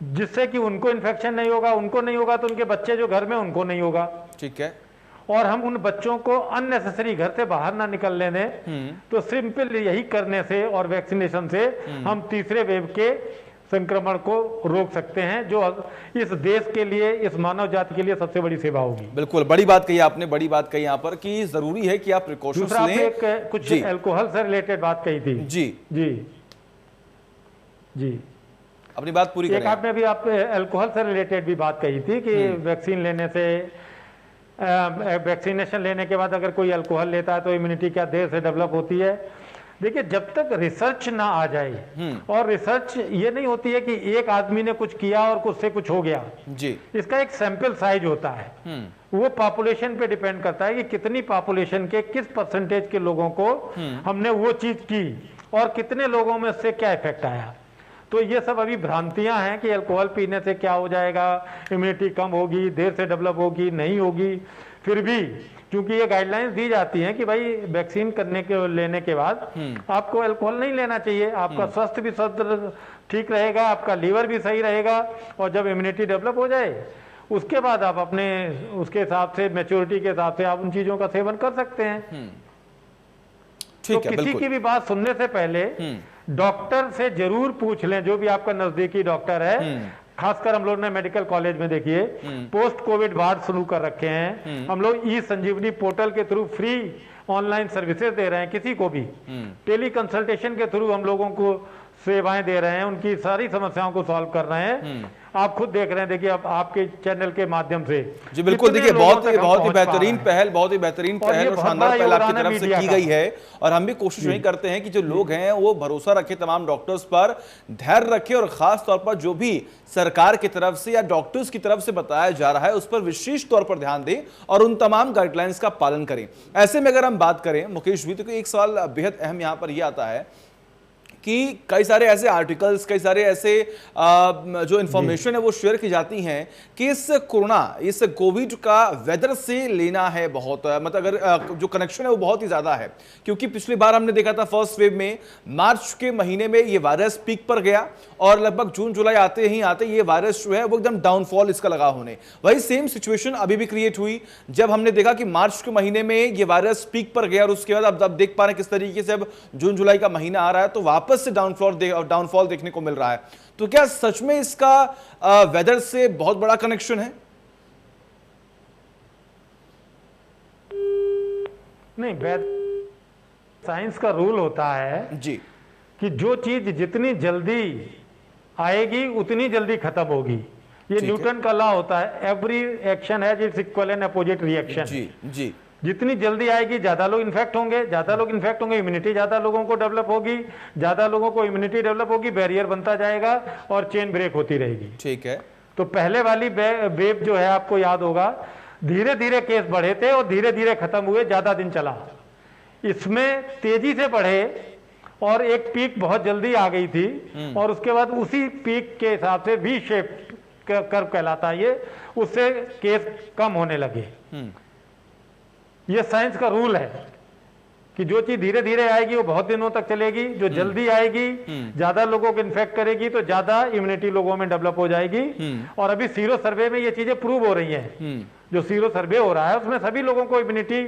जिससे कि उनको इन्फेक्शन नहीं होगा, उनको नहीं होगा तो उनके बच्चे जो घर में उनको नहीं होगा। ठीक है। और हम उन बच्चों को अननेसेसरी घर से बाहर ना निकलने दें। तो सिंपल यही करने से और वैक्सीनेशन से हम तीसरे वेव के संक्रमण को रोक सकते हैं, जो इस देश के लिए, इस मानव जाति के लिए सबसे बड़ी सेवा होगी। बिल्कुल, बड़ी बात कही आपने, बड़ी बात कही यहाँ पर कि जरूरी है कि आप प्रिकॉशंस लें। एक कुछ अल्कोहल से रिलेटेड बात कही थी। जी जी जी, अपनी बात पूरी करें। एक आपने भी आप अल्कोहल से रिलेटेड भी बात कही थी कि वैक्सीन लेने से, वैक्सीनेशन लेने के बाद अगर कोई अल्कोहल लेता है तो इम्यूनिटी क्या देर से डेवलप होती है। देखिए, जब तक रिसर्च ना आ जाए, और रिसर्च ये नहीं होती है कि एक आदमी ने कुछ किया और कुछ से कुछ हो गया जी, इसका एक सैंपल साइज होता है। वो पॉपुलेशन पे डिपेंड करता है कि कितनी पॉपुलेशन के किस परसेंटेज के लोगों को हमने वो चीज की और कितने लोगों में उससे क्या इफेक्ट आया। तो ये सब अभी भ्रांतियां हैं कि अल्कोहल पीने से क्या हो जाएगा, इम्यूनिटी कम होगी, देर से डेवलप होगी, नहीं होगी। फिर भी क्योंकि ये गाइडलाइंस दी जाती हैं कि भाई वैक्सीन करने के लेने के बाद आपको अल्कोहल नहीं लेना चाहिए, आपका स्वास्थ्य भी स्वस्थ ठीक रहेगा, आपका लीवर भी सही रहेगा, और जब इम्यूनिटी डेवलप हो जाए उसके बाद आप अपने उसके हिसाब से, मैच्योरिटी के हिसाब से आप उन चीजों का सेवन कर सकते हैं। तो किसी की भी बात सुनने से पहले डॉक्टर से जरूर पूछ लें, जो भी आपका नजदीकी डॉक्टर है। खासकर हम लोग ने मेडिकल कॉलेज में देखिए पोस्ट कोविड वार्ड शुरू कर रखे हैं। हम लोग ई संजीवनी पोर्टल के थ्रू फ्री ऑनलाइन सर्विसेज दे रहे हैं किसी को भी। टेली कंसल्टेशन के थ्रू हम लोगों को सेवाएं दे रहे हैं, उनकी सारी समस्याओं को सॉल्व कर रहे हैं। आप खुद देख रहे हैं, देखिए अब आपके चैनल के माध्यम से जी बिल्कुल, देखिए बहुत ही बेहतरीन पहल, बहुत ही बेहतरीन पहल और शानदार पहल आपकी तरफ से की गई है। और हम भी कोशिश यही करते हैं कि जो लोग हैं वो भरोसा रखें तमाम डॉक्टर्स पर, धैर्य रखें और खास तौर पर जो भी सरकार की तरफ से या डॉक्टर्स की तरफ से बताया जा रहा है उस पर विशेष तौर पर ध्यान दें और उन तमाम गाइडलाइंस का पालन करें। ऐसे में अगर हम बात करें मुकेश भी, तो एक सवाल बेहद अहम यहां पर यह आता है कि कई सारे ऐसे आर्टिकल्स, कई सारे ऐसे जो इंफॉर्मेशन है वो शेयर की जाती हैं कि इस कोविड का वेदर से लेना है बहुत, मतलब अगर जो कनेक्शन है वो बहुत ही ज्यादा है, क्योंकि पिछली बार हमने देखा था फर्स्ट वेव में मार्च के महीने में ये वायरस पीक पर गया और लगभग जून जुलाई आते ये वायरस जो है वो एकदम डाउनफॉल इसका लगा होने। वही सेम सिचुएशन अभी भी क्रिएट हुई जब हमने देखा कि मार्च के महीने में ये वायरस पीक पर गया और उसके बाद अब देख पा रहे हैं किस तरीके से अब जून जुलाई का महीना आ रहा है तो वापस से डाउनफॉल देखने को मिल रहा है। तो क्या सच में इसका वेदर से बहुत बड़ा कनेक्शन है? नहीं, साइंस का रूल होता है जी कि जो चीज जितनी जल्दी आएगी उतनी जल्दी खत्म होगी। ये न्यूटन का लॉ होता है, every action has its equal and opposite reaction. जी जी, जितनी जल्दी आएगी ज्यादा लोग इन्फेक्ट होंगे, इम्यूनिटी ज्यादा लोगों को डेवलप होगी, ज्यादा लोगों को इम्यूनिटी डेवलप होगी, बैरियर बनता जाएगा और चेन ब्रेक होती रहेगी। ठीक है, तो पहले वाली वेव जो है आपको याद होगा, धीरे धीरे केस बढ़े थे और धीरे धीरे खत्म हुए, ज्यादा दिन चला। इसमें तेजी से बढ़े और एक पीक बहुत जल्दी आ गई थी और उसके बाद उसी पीक के हिसाब से वी शेप कर्व कहलाता है ये, उससे केस कम होने लगे। ये साइंस का रूल है कि जो चीज धीरे धीरे आएगी वो बहुत दिनों तक चलेगी, जो जल्दी आएगी ज्यादा लोगों को इन्फेक्ट करेगी तो ज्यादा इम्यूनिटी लोगों में डेवलप हो जाएगी। और अभी सीरो सर्वे में ये चीजें प्रूव हो रही हैं। जो सीरो सर्वे हो रहा है उसमें सभी लोगों को इम्यूनिटी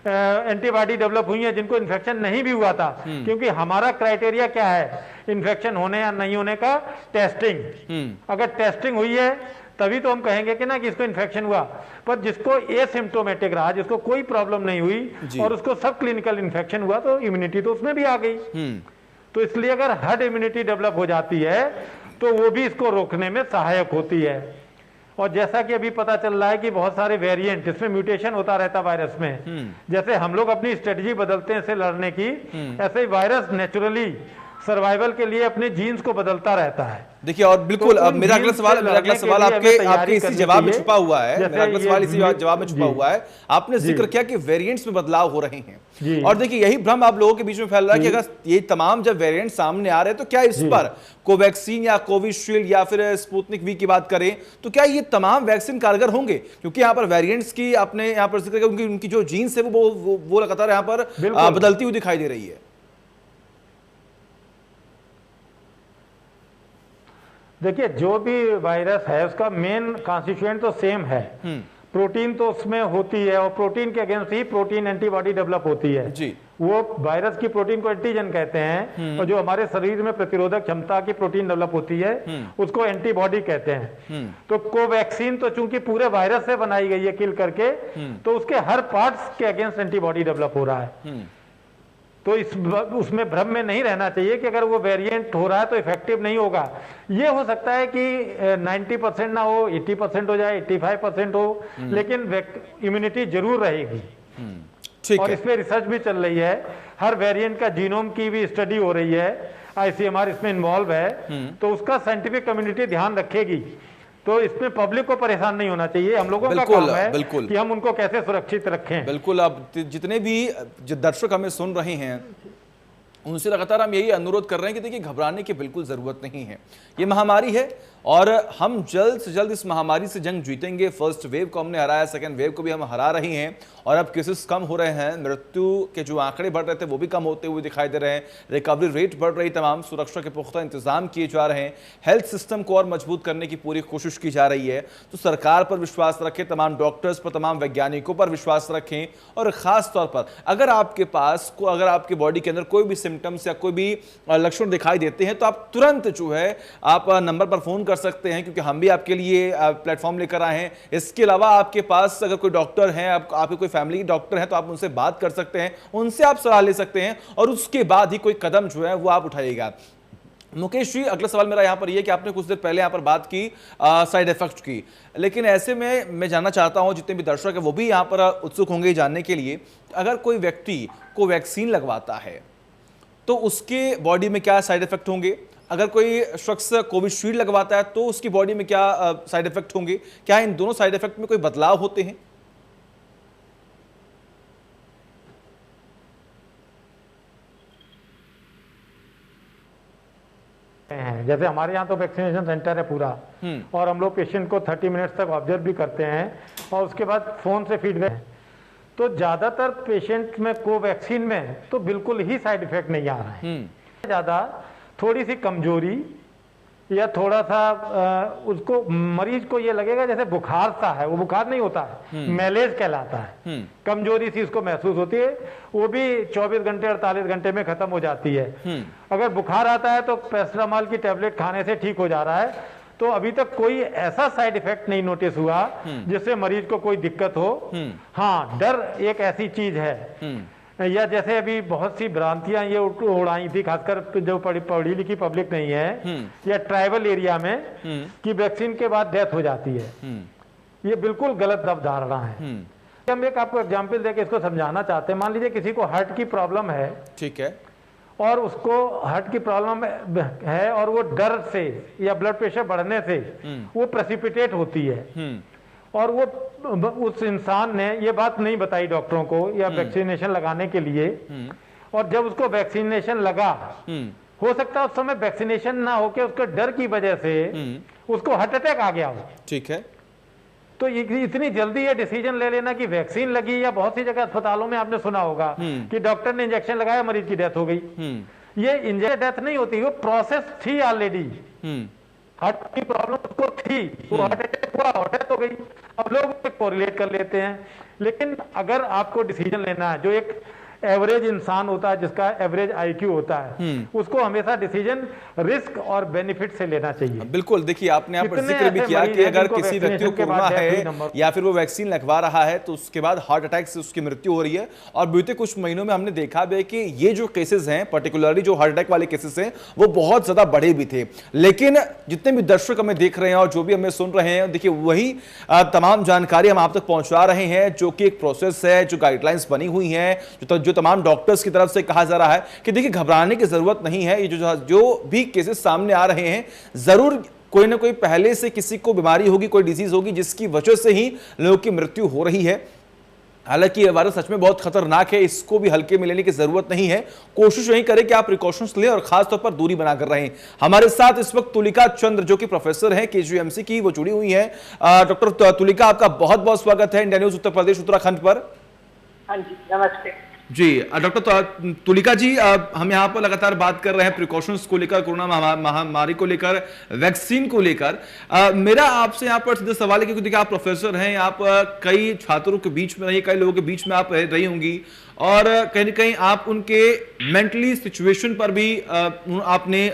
एंटीबॉडी डेवलप हुई है जिनको इन्फेक्शन नहीं भी हुआ था, क्योंकि हमारा क्राइटेरिया क्या है इन्फेक्शन होने या नहीं होने का? टेस्टिंग। अगर टेस्टिंग हुई है तभी तो हम कहेंगे कि ना कि इसको इन्फेक्शन हुआ, पर जिसको एसिम्प्टोमेटिक रहा, जिसको कोई प्रॉब्लम नहीं हुई और उसको सब क्लिनिकल इन्फेक्शन हुआ तो इम्यूनिटी तो उसमें भी आ गई। तो इसलिए अगर हर्ड इम्यूनिटी डेवलप हो जाती है तो वो भी इसको रोकने में सहायक होती है। और जैसा कि अभी पता चल रहा है कि बहुत सारे वेरिएंट, इसमें म्यूटेशन होता रहता वायरस में, जैसे हम लोग अपनी स्ट्रेटजी बदलते हैं इसे लड़ने की, ऐसे ही वायरस नेचुरली सर्वाइवल के लिए अपने जीन्स को बदलता रहता है। देखिए, और बिल्कुल अब मेरा अगला सवाल आपके इसी जवाब में छुपा हुआ है। मेरा अगला सवाल इसी जवाब में छुपा हुआ है। आपने जिक्र किया कि वेरिएंट्स में बदलाव हो रहे हैं और देखिए यही भ्रम आप लोगों के बीच में फैल रहा है कि अगर ये तमाम जब वेरिएंट सामने आ रहे हैं तो क्या इस पर कोवैक्सीन या कोविशील्ड या फिर स्पुतनिक वी की बात करें तो क्या ये तमाम वैक्सीन कारगर होंगे? क्योंकि यहाँ पर वेरिएंट्स की आपने यहाँ पर जिक्र किया, उनकी जो जीन्स है वो लगातार यहाँ पर बदलती हुई दिखाई दे रही है। देखिए, जो भी वायरस है उसका मेन कॉन्स्टिट्यूएंट तो सेम है, प्रोटीन तो उसमें होती है और प्रोटीन के अगेंस्ट ही प्रोटीन एंटीबॉडी डेवलप होती है जी। वो वायरस की प्रोटीन को एंटीजन कहते हैं और जो हमारे शरीर में प्रतिरोधक क्षमता की प्रोटीन डेवलप होती है उसको एंटीबॉडी कहते हैं। तो कोवैक्सीन तो चूंकि पूरे वायरस से बनाई गई है किल करके, तो उसके हर पार्ट्स के अगेंस्ट एंटीबॉडी डेवलप हो रहा है। तो उसमें भ्रम में नहीं रहना चाहिए कि अगर वो वेरिएंट हो रहा है तो इफेक्टिव नहीं होगा। ये हो सकता है कि 90% ना हो, 80% हो जाए, 85% हो, लेकिन इम्यूनिटी जरूर रहेगी। और इसमें रिसर्च भी चल रही है, हर वेरिएंट का जीनोम की भी स्टडी हो रही है, ICMR इसमें इन्वॉल्व है, तो उसका साइंटिफिक कम्युनिटी ध्यान रखेगी। तो इसमें पब्लिक को परेशान नहीं होना चाहिए, हम लोगों का काम है कि हम उनको कैसे सुरक्षित रखें। बिल्कुल, अब जितने भी जो दर्शक हमें सुन रहे हैं उनसे लगातार हम यही अनुरोध कर रहे हैं कि देखिए घबराने की बिल्कुल जरूरत नहीं है। ये महामारी है और हम जल्द से जल्द इस महामारी से जंग जीतेंगे। फर्स्ट वेव को हमने हराया, सेकंड वेव को भी हम हरा रहे हैं और अब केसेस कम हो रहे हैं, मृत्यु के जो आंकड़े बढ़ रहे थे वो भी कम होते हुए दिखाई दे रहे हैं, रिकवरी रेट बढ़ रही, तमाम सुरक्षा के पुख्ता इंतजाम किए जा रहे हैं, हेल्थ सिस्टम को और मजबूत करने की पूरी कोशिश की जा रही है। तो सरकार पर विश्वास रखें, तमाम डॉक्टर्स पर, तमाम वैज्ञानिकों पर विश्वास रखें और खास तौर पर अगर आपके बॉडी के अंदर कोई भी सिम्टम्स या कोई भी लक्षण दिखाई देते हैं तो आप तुरंत जो है आप नंबर पर फोन कर सकते हैं, क्योंकि हम भी आपके लिए प्लेटफॉर्म लेकर आए हैं। इसके अलावा आपके पास अगर कोई डॉक्टर है, आपके कोई फैमिली डॉक्टर है तो आप उनसे बात कर सकते हैं, उनसे आप सलाह ले सकते हैं और उसके बाद ही कोई कदम जो है वो आप उठाइएगा। मुकेश जी, अगला सवाल मेरा यहाँ पर ये कि आपने कुछ देर पहले यहाँ पर बात की साइड इफेक्ट की, लेकिन ऐसे में मैं जानना चाहता हूँ, जितने भी दर्शक हैं वो भी यहाँ पर उत्सुक होंगे जानने के लिए, अगर कोई व्यक्ति को वैक्सीन लगवाता है तो उसके बॉडी में क्या साइड इफेक्ट होंगे, अगर कोई शख्स कोविशील्ड लगवाता है तो उसकी बॉडी में क्या साइड इफेक्ट होंगे, क्या इन दोनों साइड इफेक्ट में कोई बदलाव होते हैं? जैसे हमारे यहाँ तो वैक्सीनेशन सेंटर है पूरा, और हम लोग पेशेंट को 30 मिनट्स तक ऑब्जर्व भी करते हैं और उसके बाद फोन से फीडबैक। तो ज्यादातर पेशेंट में कोवैक्सीन में तो बिल्कुल ही साइड इफेक्ट नहीं आ रहा है। ज्यादा थोड़ी सी कमजोरी या थोड़ा सा उसको मरीज को ये लगेगा जैसे बुखार सा है, वो बुखार नहीं होता है, मैलेज कहलाता है, कमजोरी सी उसको महसूस होती है, वो भी 24 घंटे 48 घंटे में खत्म हो जाती है। अगर बुखार आता है तो पैरासिटामोल की टेबलेट खाने से ठीक हो जा रहा है। तो अभी तक कोई ऐसा साइड इफेक्ट नहीं नोटिस हुआ जिससे मरीज को कोई दिक्कत हो। हाँ, डर एक ऐसी चीज है, या जैसे अभी बहुत सी भ्रांतियां ये उड़ाई थी, खासकर जो पढ़ी लिखी पब्लिक नहीं है या ट्राइबल एरिया में, कि वैक्सीन के बाद डेथ हो जाती है। ये बिल्कुल गलत धारणा है। हम एक आपको एग्जांपल देके इसको समझाना चाहते हैं। मान लीजिए किसी को हार्ट की प्रॉब्लम है, ठीक है, और उसको हार्ट की प्रॉब्लम है और वो डर से या ब्लड प्रेशर बढ़ने से वो प्रेसिपिटेट होती है, और वो उस इंसान ने ये बात नहीं बताई डॉक्टरों को या वैक्सीनेशन लगाने के लिए, और जब उसको वैक्सीनेशन लगा, हो सकता है उस समय वैक्सीनेशन ना होके उसके डर की वजह से उसको हार्ट अटैक आ गया हो। ठीक है, तो इतनी जल्दी ये डिसीजन ले लेना कि वैक्सीन लगी, या बहुत सी जगह अस्पतालों में आपने सुना होगा कि डॉक्टर ने इंजेक्शन लगाया, मरीज की डेथ हो गई। ये इंजेक्शन डेथ नहीं होती, वो प्रोसेस थी ऑलरेडी। हार्ट की प्रॉब्लम उसको थी, वो हार्ट अटैक हुआ, हार्ट अटैक हो गई। अब लोग कोरिलेट कर लेते हैं, लेकिन अगर आपको डिसीजन लेना है, जो एक एवरेज इंसान होता है जिसका एवरेज आईक्यू होता है, उसको हमेशा डिसीजन रिस्क और बेनिफिट से लेना चाहिए। बिल्कुल, देखिए आपने यहाँ पर जिक्र भी किया कि अगर किसी व्यक्ति को कोरोना है या फिर वो वैक्सीन लगवा रहा है तो उसके बाद हार्ट अटैक से उसकी मृत्यु हो रही है, और बीते कुछ महीनों में हमने देखा भी कि ये जो केसेस हैं, पर्टिकुलरली जो हार्ट अटैक वाले केसेस हैं, वो बहुत ज्यादा बढ़े भी थे। लेकिन जितने भी दर्शक हमें देख रहे हैं और जो भी हमें सुन रहे हैं, देखिए वही तमाम जानकारी हम आप तक पहुंचा रहे हैं, जो कि एक प्रोसेस है, जो गाइडलाइंस बनी हुई है, जो तमाम डॉक्टर्स की तरफ से कहा जा रहा है कि देखिए घबराने की जरूरत नहीं है। ये जो भी केसेस सामने आ रहे हैं, जरूर कोई ना कोई पहले से किसी को बीमारी होगी, कोई डिजीज होगी, जिसकी वजह से ही लोगों की मृत्यु हो रही है। हालांकि ये वायरस सच में बहुत खतरनाक है, इसको भी हल्के में लेने की जरूरत नहीं है। कोशिश यही करें कि आप प्रिकॉशंस लें और खासतौर पर दूरी बनाकर रहें। हमारे साथ इस वक्त तुलिका चंद्र, जो कि प्रोफेसर हैं केजीएमसी की, वो जुड़ी हुई है। डॉक्टर तुलिका, आपका बहुत बहुत स्वागत है इंडिया न्यूज उत्तर प्रदेश उत्तराखंड पर। हाँ जी, नमस्ते जी। डॉक्टर तुलिका जी, हम यहाँ पर लगातार बात कर रहे हैं प्रिकॉशंस को लेकर, कोरोना महामारी को लेकर, वैक्सीन को लेकर। मेरा आपसे यहाँ पर सीधा सवाल है, क्योंकि देखिए आप प्रोफेसर हैं, आप कई छात्रों के बीच में रही, कई लोगों के बीच में आप रही होंगी, और कहीं ना कहीं आप उनके मेंटली सिचुएशन पर भी आपने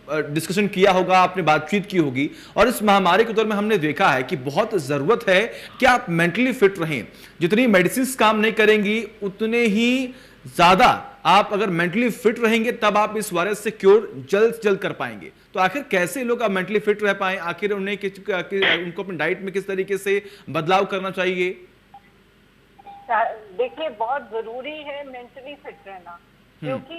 डिस्कशन किया होगा, आपने बातचीत की होगी। और इस महामारी के दौर में हमने देखा है कि बहुत जरूरत है कि आप मेंटली फिट रहें। जितनी मेडिसिन काम नहीं करेंगी, उतने ही ज्यादा आप अगर मेंटली फिट रहेंगे तब आप इस वायरस से क्योर जल्द से जल्द कर पाएंगे। तो आखिर कैसे लोग आप मेंटली फिट रह पाए, आखिर उनको अपने डाइट में किस तरीके से बदलाव करना चाहिए? देखिए, बहुत जरूरी है मेंटली फिट रहना, क्योंकि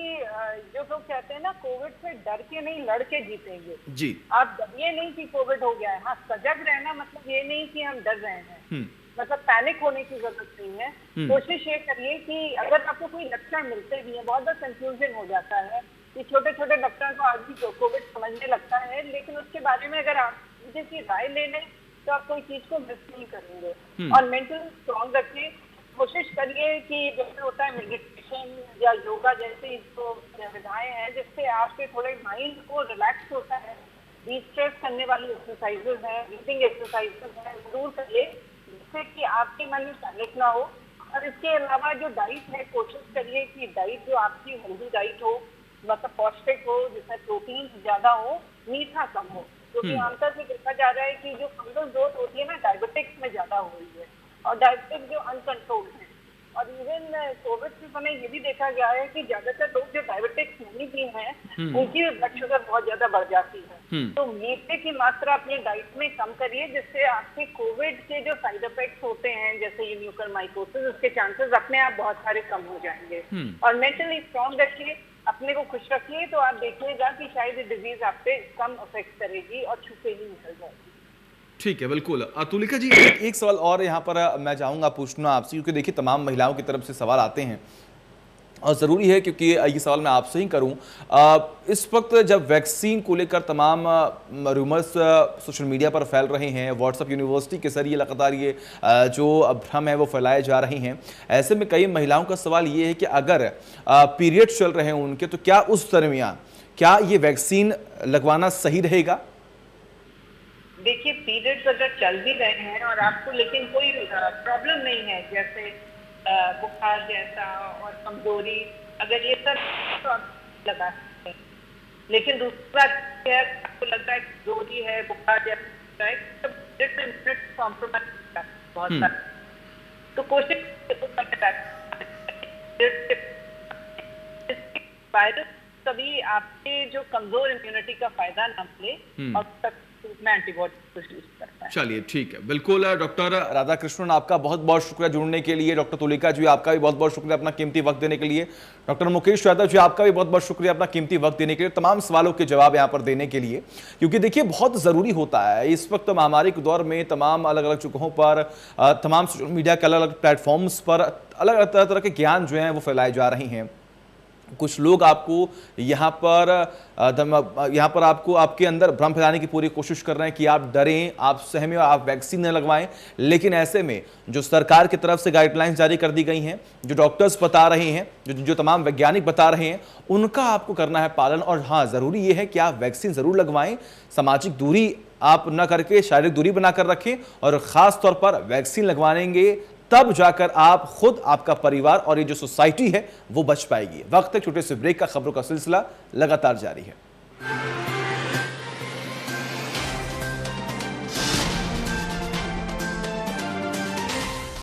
जो लोग कहते हैं ना, कोविड से डर के नहीं लड़ के जीतेंगे जी। आप ये नहीं कि कोविड हो गया है, हाँ, सजग रहना मतलब ये नहीं कि हम डर रहे हैं, मतलब पैनिक होने की जरूरत नहीं है। कोशिश ये करिए कि अगर आपको कोई लक्षण मिलते भी है, बहुत बार कंफ्यूजन हो जाता है कि छोटे छोटे लक्षण को आदमी कोविड समझने लगता है, लेकिन उसके बारे में अगर आप मुझे की राय ले लें तो आप कोई चीज को मिस नहीं करेंगे। और मेंटल स्ट्रॉन्ग रखिए, कोशिश करिए कि जैसे होता है मेडिटेशन या योगा जैसी जो विधाएं हैं, जिससे आपके थोड़े माइंड को रिलैक्स होता है, डिस्ट्रेस करने वाली एक्सरसाइजेज हैं, ब्रीथिंग एक्सरसाइजेज हैं, जरूर करिए, जिससे कि आपके मन में पैनिक ना हो। और इसके अलावा जो डाइट है, कोशिश करिए कि डाइट जो आपकी हेल्दी डाइट हो, मतलब पौष्टिक हो, जिसमें प्रोटीन ज्यादा हो, मीठा कम हो, क्योंकि आमतौर से देखा जा रहा है कि जो फंगल ग्रोथ होती है ना, डायबिटिक्स में ज्यादा हो रही है, और डायबिटिक्स जो अनकंट्रोल्ड है, और इवन कोविड के समय ये भी देखा गया है कि ज्यादातर लोग जो डायबिटिक्स नहीं भी हैं, उनकी ब्लड शुगर बहुत ज्यादा बढ़ जाती है। तो मीठे की मात्रा अपनी डाइट में कम करिए, जिससे आपके कोविड के जो साइड इफेक्ट्स होते हैं जैसे ये म्यूकरमाइकोसिस, उसके चांसेस अपने आप बहुत सारे कम हो जाएंगे। और मेंटली स्ट्रांग रखिए, अपने को खुश रखिए, तो आप देखिएगा कि शायद ये डिजीज आप पे कम अफेक्ट करेगी और छुपे ही निकल जाएगी। ठीक है, बिल्कुल। तुलिका जी, एक सवाल और यहाँ पर मैं चाहूँगा पूछना आपसे, क्योंकि देखिए तमाम महिलाओं की तरफ से सवाल आते हैं और ज़रूरी है, क्योंकि ये सवाल मैं आपसे ही करूं। इस वक्त जब वैक्सीन को लेकर तमाम रूमर्स सोशल मीडिया पर फैल रहे हैं, व्हाट्सएप यूनिवर्सिटी के जरिए लगातार ये जो भ्रम है वो फैलाए जा रहे हैं, ऐसे में कई महिलाओं का सवाल ये है कि अगर पीरियड चल रहे हैं उनके, तो क्या उस दरमियान क्या ये वैक्सीन लगवाना सही रहेगा? देखिए, पीरियड्स अगर चल भी रहे हैं और आपको लेकिन कोई प्रॉब्लम नहीं है, जैसे बुखार जैसा और कमजोरी, अगर ये सब तो आप लगा सकते हैं। लेकिन दूसरी बात है, आपको लगता है कमजोरी है, बुखार जैसा है, तो कॉम्प्रोमाइज बहुत सारा, तो कोशिश वायरस कभी आपके जो कमजोर इम्यूनिटी का फायदा ना ले और तक में एंटीबॉडी यूज करता है। चलिए, ठीक है, बिल्कुल। डॉक्टर राधाकृष्णन, आपका बहुत बहुत शुक्रिया जुड़ने के लिए। डॉक्टर तुलिका जी, आपका भी बहुत बहुत शुक्रिया अपना कीमती वक्त देने के लिए। डॉक्टर मुकेश यादव जी, आपका भी बहुत बहुत शुक्रिया अपना कीमती वक्त देने के लिए, तमाम सवालों के जवाब यहाँ पर देने के लिए, क्योंकि देखिए बहुत ज़रूरी होता है इस वक्त महामारी के दौर में तमाम अलग अलग जगहों पर, तमाम सोशल मीडिया के अलग अलग प्लेटफॉर्म्स पर अलग अलग तरह तरह के ज्ञान जो हैं वो फैलाए जा रहे हैं। कुछ लोग आपको यहाँ पर आपको आपके अंदर भ्रम फैलाने की पूरी कोशिश कर रहे हैं कि आप डरें, आप सहमें और आप वैक्सीन न लगवाएं। लेकिन ऐसे में जो सरकार की तरफ से गाइडलाइंस जारी कर दी गई हैं, जो डॉक्टर्स बता रहे हैं, जो तमाम वैज्ञानिक बता रहे हैं, उनका आपको करना है पालन। और हाँ, ज़रूरी ये है कि आप वैक्सीन ज़रूर लगवाएं, सामाजिक दूरी आप न करके शारीरिक दूरी बनाकर रखें, और ख़ास तौर पर वैक्सीन लगवाएंगे तब जाकर आप खुद, आपका परिवार और ये जो सोसाइटी है वो बच पाएगी। वक्त है छोटे से ब्रेक का, खबरों का सिलसिला लगातार जारी है।